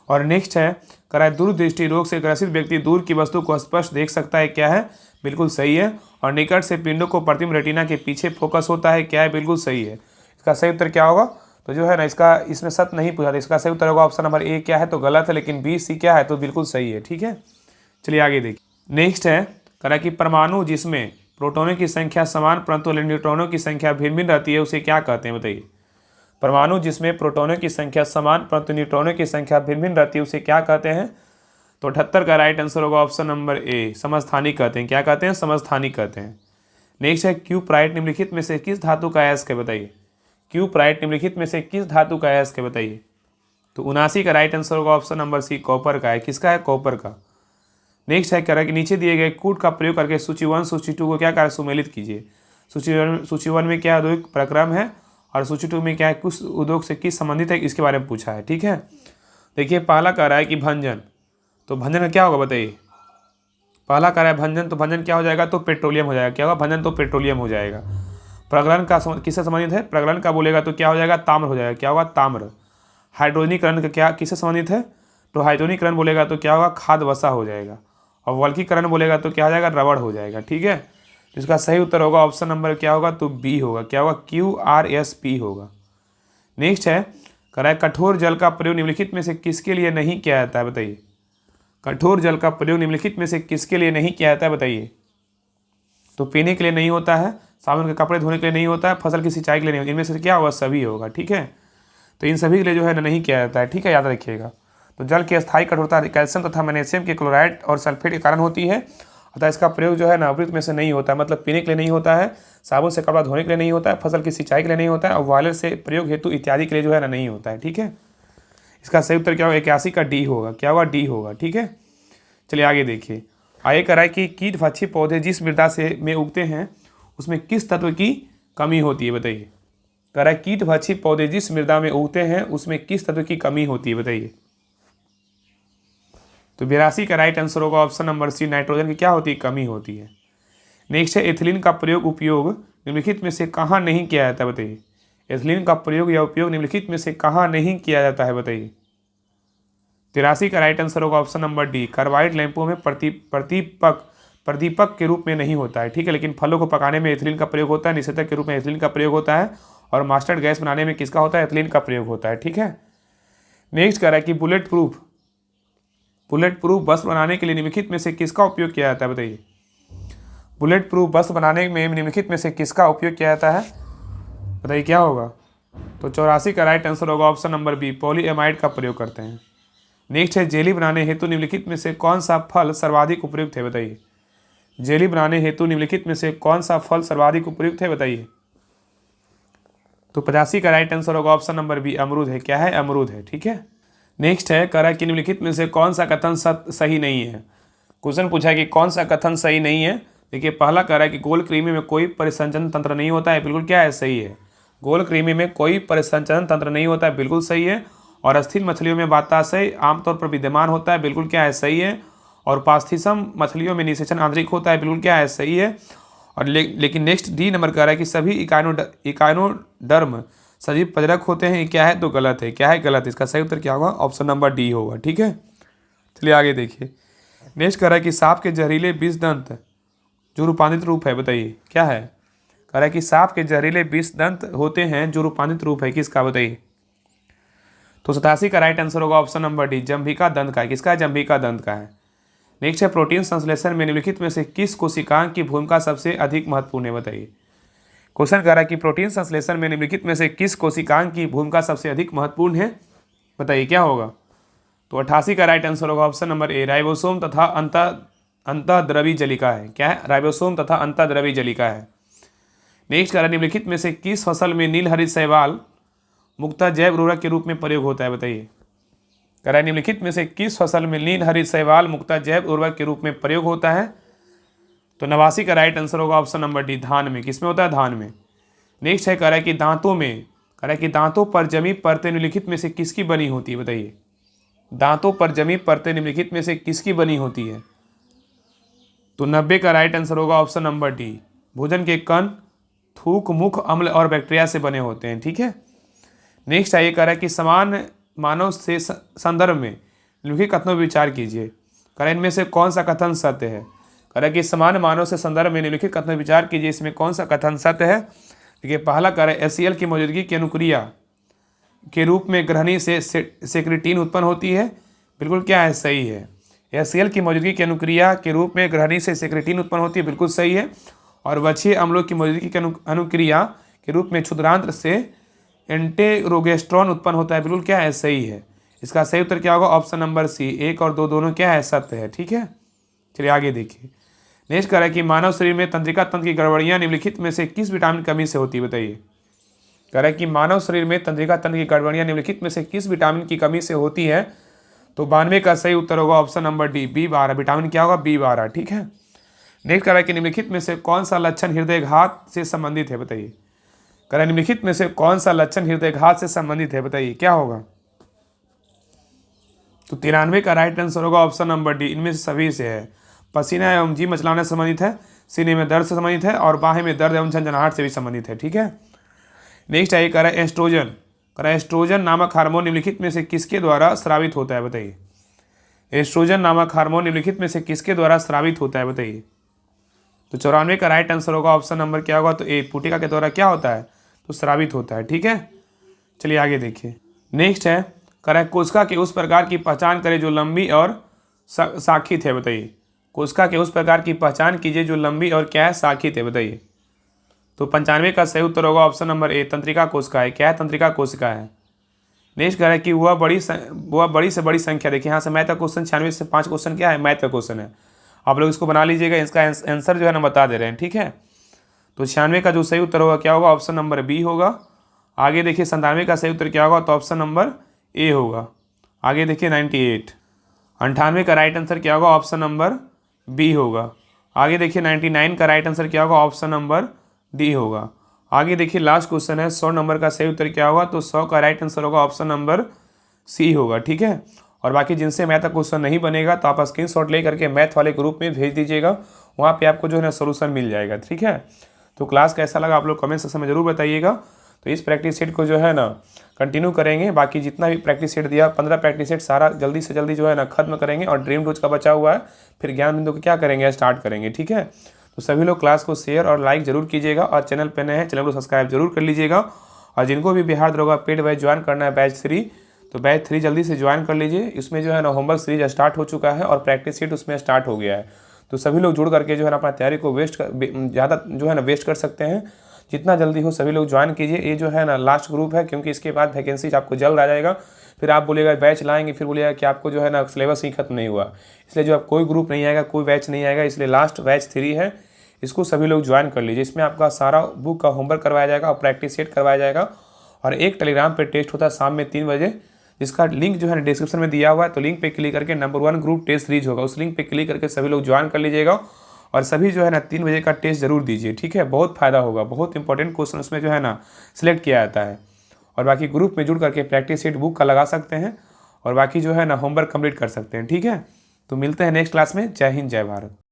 और नेक्स्ट है, कह रहा है दूरदृष्टि रोग से ग्रसित व्यक्ति दूर की वस्तु को स्पष्ट देख सकता है, क्या है, बिल्कुल सही है। और निकट से पिंडों को प्रतिबिंब रेटिना के पीछे फोकस होता है, क्या है, बिल्कुल सही है। इसका सही उत्तर क्या होगा, तो जो है ना इसका इसमें सत्य नहीं पूछा था, इसका सही उत्तर होगा ऑप्शन नंबर ए, क्या है, तो गलत है, लेकिन बी सी क्या है, तो बिल्कुल सही है। ठीक है, चलिए आगे देखिए। नेक्स्ट है, कह रहा है कि परमाणु जिसमें प्रोटॉनों की संख्या समान परंतु न्यूट्रॉनों की संख्या भिन्न भिन्न रहती है, उसे क्या कहते हैं, बताइए। परमाणु जिसमें प्रोटॉनों की संख्या समान परंतु न्यूट्रॉनों की संख्या भिन्न भिन्न रहती है, उसे क्या कहते हैं। तो 78 का राइट आंसर होगा ऑप्शन नंबर ए, समस्थानिक कहते हैं। क्या कहते हैं, समस्थानिक कहते हैं। नेक्स्ट है, क्यूप्राइट निम्नलिखित में से किस धातु का अयस्क है, बताइए। क्यूप्राइट निम्नलिखित में से किस धातु का अयस्क है, बताइए। तो 79 का राइट आंसर होगा ऑप्शन नंबर सी, कॉपर का है। किसका है, कॉपर का। नेक्स्ट है, कह रहा है कि नीचे दिए गए कूट का प्रयोग करके सूची 1 सूची 2 को क्या कार्य सुमेलित कीजिए। सूची वन में क्या औद्योगिक प्रक्रम है और सूची 2 में क्या है, कुछ उद्योग से किस संबंधित है, इसके बारे में पूछा है। ठीक है, देखिए पहला कह रहा है कि भंजन, तो भंजन का क्या होगा, बताइए। पहला कह रहा है भंजन, तो भंजन क्या हो जाएगा, तो पेट्रोलियम हो जाएगा। क्या होगा, भंजन तो पेट्रोलियम हो जाएगा। प्रगलन का किससे संबंधित है, प्रगलन का बोलेगा तो क्या हो जाएगा, ताम्र हो जाएगा। क्या होगा, ताम्र। हाइड्रोजनीकरण का क्या किससे संबंधित है, तो हाइड्रोजनीकरण बोलेगा तो क्या होगा, खाद वसा हो जाएगा। और वल्कीकरण बोलेगा तो क्या हो जाएगा, रबड़ हो जाएगा। ठीक है, इसका सही उत्तर होगा ऑप्शन नंबर क्या होगा, तो बी होगा। क्या होगा, QRSP होगा। नेक्स्ट है, कह रहा है कठोर जल का प्रयोग निम्नलिखित में से किसके लिए नहीं किया जाता है, बताइए। कठोर जल का प्रयोग निम्नलिखित में से किसके लिए नहीं किया जाता है, बताइए। तो पीने के लिए नहीं होता है, साबुन के कपड़े धोने के लिए नहीं होता है, फसल की सिंचाई के लिए नहीं होता, इनमें से क्या होगा, सभी होगा। ठीक है, तो इन सभी के लिए जो है नहीं किया जाता है। ठीक है, याद रखिएगा। तो जल की स्थायी कठोरता कैल्शियम तथा मैग्नीशियम के क्लोराइड और सल्फेट के कारण होती है, अतः इसका प्रयोग जो है ना अमृत में से नहीं होता है, मतलब पीने के लिए नहीं होता है, साबुन से कपड़ा धोने के लिए नहीं होता है, फसल की सिंचाई के लिए नहीं होता है, और बॉयलर से प्रयोग हेतु इत्यादि के लिए जो है ना नहीं होता है। ठीक है, इसका सही उत्तर क्या होगा, 81 का डी होगा। क्या होगा, डी होगा। ठीक है, चलिए आगे देखिए। आगे कह रहा है कि कीट भक्षी पौधे जिस मृदा से में उगते हैं उसमें किस तत्व की कमी होती है, बताइए। कह रहा है कीट भक्षी पौधे जिस मृदा में उगते हैं उसमें किस तत्व की कमी होती है, बताइए। तो 82 का राइट आंसर होगा ऑप्शन नंबर सी, नाइट्रोजन की क्या होती है, कमी होती है। नेक्स्ट है, एथिलीन का उपयोग निम्नलिखित में से कहाँ नहीं किया जाता है, बताइए। एथिलीन का प्रयोग या उपयोग निम्नलिखित में से कहाँ नहीं किया जाता है, बताइए। 83 का राइट आंसर होगा ऑप्शन नंबर डी, कार्बाइड लैंपों में प्रदीपक के रूप में नहीं होता है। ठीक है, लेकिन फलों को पकाने में एथिलीन का प्रयोग होता है, निषेधक के रूप में एथिलीन का प्रयोग होता है, और मास्टर्ड गैस बनाने में किसका होता है, एथिलीन का प्रयोग होता है। ठीक है, नेक्स्ट कह रहा है कि बुलेट प्रूफ बस बनाने के लिए निम्नलिखित में से किसका उपयोग किया जाता है, बताइए। बुलेट प्रूफ बस बनाने में निम्नलिखित में से किसका उपयोग किया जाता है, बताइए, क्या होगा। तो 84 का राइट आंसर होगा ऑप्शन नंबर बी, पॉलीएमाइड का प्रयोग करते हैं। नेक्स्ट है जेली बनाने हेतु निम्नलिखित में से कौन सा फल सर्वाधिक उपयुक्त है, बताइए। जेली बनाने हेतु निम्नलिखित में से कौन सा फल सर्वाधिक उपयुक्त है, बताइए। तो 85 का राइट आंसर होगा ऑप्शन नंबर बी, अमरूद है। क्या है, अमरूद है, ठीक है। नेक्स्ट है करा कि निम्नलिखित में से कौन सा कथन सही नहीं है। क्वेश्चन पूछा है कि कौन सा कथन सही नहीं है। देखिए पहला कह रहा है कि गोल कृमि में कोई परिसंचरण तंत्र नहीं होता है, बिल्कुल क्या है, सही है। गोल कृमि में कोई परिसंचरण तंत्र नहीं होता है, बिल्कुल सही है। और अस्थिर मछलियों में वाताशय आमतौर पर विद्यमान होता है, बिल्कुल क्या है, सही है। और पास्थिसम मछलियों में निषेचन आंतरिक होता है, बिल्कुल क्या है, सही है। और लेकिन नेक्स्ट डी नंबर कह रहा है कि सभी इकाइनोडर्म सजीव प्रजनक होते हैं, क्या है, तो गलत है। क्या है, गलत। इसका सही उत्तर क्या होगा, ऑप्शन नंबर डी होगा, ठीक है। चलिए आगे देखिए। नेक्स्ट कह रहा है कि सांप के जहरीले विष दंत जो रूपांतरित रूप है, बताइए क्या है। कह रहा है कि सांप के जहरीले विष दंत होते हैं जो रूपांतरित रूप है, किसका, बताइए। तो 87 का राइट आंसर होगा ऑप्शन नंबर डी, जंभिका दंत का है। किसका है, जंभिका दंत का है। नेक्स्ट है प्रोटीन संश्लेषण में निम्नलिखित में से किस कोशिकांग की भूमिका सबसे अधिक महत्वपूर्ण है, बताइए। क्वेश्चन कह रहा है कि प्रोटीन संश्लेषण में निम्नलिखित में से किस कोशिकांग की भूमिका सबसे अधिक महत्वपूर्ण है, बताइए क्या होगा। तो 88 का राइट आंसर होगा ऑप्शन नंबर ए, राइबोसोम तथा अंतःद्रवी जलिका है। क्या है, राइबोसोम तथा अंतःद्रवी जलिका है। नेक्स्ट कह रहा है निम्नलिखित में से किस फसल में नील हरित शैवाल मुक्ता जैव उर्वरक के रूप में प्रयोग होता है, बताइए। कह रहा है निम्नलिखित में से किस फसल में नील हरित शैवाल मुक्ता जैव उर्वरक के रूप में प्रयोग होता है। तो 89 का राइट आंसर होगा ऑप्शन नंबर डी, धान में। किसमें होता है, धान में। नेक्स्ट है कह रहा है कि दांतों में, कह रहा है कि दांतों पर जमी परतें निम्नलिखित में से किसकी बनी होती है, बताइए। दांतों पर जमी परतें निम्नलिखित में से किसकी बनी होती है। तो 90 का राइट आंसर होगा ऑप्शन नंबर डी, भोजन के कण, थूक, मुख, अम्ल और बैक्टीरिया से बने होते हैं, ठीक है। नेक्स्ट है ये कह रहा है कि समान मानव से संदर्भ में निम्नलिखित कथनों पर विचार कीजिए। कह रहा है इनमें से कौन सा कथन सत्य है। कह रहा है कि समान मानव से संदर्भ में निम्नलिखित कथन विचार कीजिए, इसमें कौन सा कथन सत्य है। देखिए पहला कह रहा है HCl की मौजूदगी की अनुक्रिया के रूप में ग्रहणी से सेक्रेटिन उत्पन्न होती है, बिल्कुल क्या है, सही है। HCl की मौजूदगी की अनुक्रिया के रूप में ग्रहणी से सेक्रेटिन उत्पन्न होती है, बिल्कुल सही है। और वक्षीय अम्लों की मौजूदगी की अनुक्रिया के रूप में क्षुद्रांत्र से एंटेरोगेस्ट्रॉन उत्पन्न होता है, बिल्कुल क्या है, सही है। इसका सही उत्तर क्या होगा, ऑप्शन नंबर सी, 1 और 2 दोनों क्या है, सत्य है, ठीक है। चलिए आगे देखिए। नेक्स्ट कह रहा है कि मानव शरीर में तंत्रिका तंत्र की गड़बड़ियां निम्नलिखित में से किस विटामिन कमी से होती है, बताइए। कह रहा है कि मानव शरीर में तंत्रिका तंत्र की गड़बड़ियां निम्नलिखित में से किस विटामिन की कमी से होती है। तो 92 का सही उत्तर होगा option number D, B12। Vitamin क्या होगा, B12, ठीक है। नेक्स्ट कह रहा है कि निम्नलिखित में से कौन सा लक्षण हृदयघात से संबंधित है, बताइए। कह रहा है निम्नलिखित में से कौन सा लक्षण हृदयघात से संबंधित है, बताइए क्या होगा। तो 93 का राइट आंसर होगा ऑप्शन नंबर डी, इनमें से सभी से है। पसीना एवं जी मचलाने से संबंधित है, सीने में दर्द से संबंधित है और बाहें में दर्द एवं झंझनाहट से भी संबंधित है, ठीक है। नेक्स्ट है कह रहा है एस्ट्रोजन। कह रहा है एस्ट्रोजन नामक हार्मोन निम्नलिखित में से किसके द्वारा स्रावित होता है, बताइए। एस्ट्रोजन नामक हार्मोन निम्नलिखित में से किसके द्वारा स्रावित होता है, बताइए। तो 94 का राइट आंसर होगा ऑप्शन नंबर क्या होगा, तो ए, पुटिका के द्वारा क्या होता है, तो स्रावित होता है, ठीक है। चलिए आगे देखिए। नेक्स्ट है कह रहा है कोशिका के उस प्रकार की पहचान करें जो लंबी और शाखित है, बताइए। कोशिका के उस प्रकार की पहचान कीजिए जो लंबी और क्या है, शाखित है, बताइए। तो 95 का सही उत्तर होगा ऑप्शन नंबर ए, तंत्रिका कोशिका है। क्या है, तंत्रिका कोशिका है। नेक्स्ट कह रहा है कि वह बड़ी से बड़ी संख्या, देखिए यहाँ से मैथ का क्वेश्चन 96 से 5 क्वेश्चन क्या है, मैथ का क्वेश्चन है। आप लोग इसको बना लीजिएगा, इसका आंसर जो है ना बता दे रहे हैं, ठीक है। तो 96 का जो सही उत्तर होगा क्या होगा, ऑप्शन नंबर बी होगा। आगे देखिए 97 का सही उत्तर क्या होगा, तो ऑप्शन नंबर ए होगा। आगे देखिए 98, 98 का राइट आंसर क्या होगा, ऑप्शन नंबर बी होगा। आगे देखिए 99 का राइट आंसर क्या होगा, ऑप्शन नंबर डी होगा। आगे देखिए लास्ट क्वेश्चन है 100 नंबर का सही उत्तर क्या होगा, तो 100 का राइट आंसर होगा ऑप्शन नंबर सी होगा, ठीक है। और बाकी जिनसे मैथ का क्वेश्चन नहीं बनेगा तो आप स्क्रीनशॉट ले करके मैथ वाले ग्रुप में भेज दीजिएगा, वहाँ पे आपको जो है ना सोल्यूशन मिल जाएगा, ठीक है। तो क्लास कैसा लगा आप लोग कमेंट सेक्शन में जरूर बताइएगा। तो इस प्रैक्टिस सेट को जो है ना कंटिन्यू करेंगे, बाकी जितना भी प्रैक्टिस सेट दिया 15 प्रैक्टिस सेट सारा जल्दी से जल्दी जो है ना खत्म करेंगे। और ड्रीम डोज का बचा हुआ है, फिर ज्ञान बिंदु को क्या करेंगे, स्टार्ट करेंगे, ठीक है। तो सभी लोग क्लास को शेयर और लाइक जरूर कीजिएगा और चैनल पे नए हैं चैनल को सब्सक्राइब जरूर कर लीजिएगा। और जिनको भी बिहार दरोगा पेड बैच ज्वाइन करना है बैच 3, तो बैच 3 जल्दी से ज्वाइन कर लीजिए। इसमें जो है ना होमवर्क सीरीज स्टार्ट हो चुका है और प्रैक्टिस सेट उसमें स्टार्ट हो गया है। तो सभी लोग जुड़ करके जो है ना अपना तैयारी को ज़्यादा जो है ना वेस्ट कर सकते हैं। जितना जल्दी हो सभी लोग ज्वाइन कीजिए। ये जो है ना लास्ट ग्रुप है, क्योंकि इसके बाद वैकेंसीज आपको जल्द आ जाएगा। फिर आप बोलिएगा बैच लाएंगे, फिर बोलिएगा कि आपको जो है ना सिलेबस ही खत्म नहीं हुआ। इसलिए जो आप कोई ग्रुप नहीं आएगा, कोई बैच नहीं आएगा, इसलिए लास्ट बैच 3 है, इसको सभी लोग ज्वाइन कर लीजिए। इसमें आपका सारा बुक का होमवर्क करवाया जाएगा और प्रैक्टिस सेट करवाया जाएगा। और एक टेलीग्राम पे टेस्ट होता है शाम में 3 बजे, जिसका लिंक जो है ना डिस्क्रिप्शन में दिया हुआ है। तो लिंक पे क्लिक करके नंबर 1 ग्रुप टेस्ट सीरीज होगा, उस लिंक पे क्लिक करके सभी लोग ज्वाइन कर लीजिएगा। और सभी जो है ना 3 बजे का टेस्ट जरूर दीजिए, ठीक है। बहुत फायदा होगा, बहुत इंपॉर्टेंट क्वेश्चन उसमें जो है ना सिलेक्ट किया जाता है। और बाकी ग्रुप में जुड़ करके प्रैक्टिस सेट बुक का लगा सकते हैं और बाकी जो है ना होमवर्क कंप्लीट कर सकते हैं, ठीक है। तो मिलते हैं नेक्स्ट क्लास में। जय हिंद, जय भारत।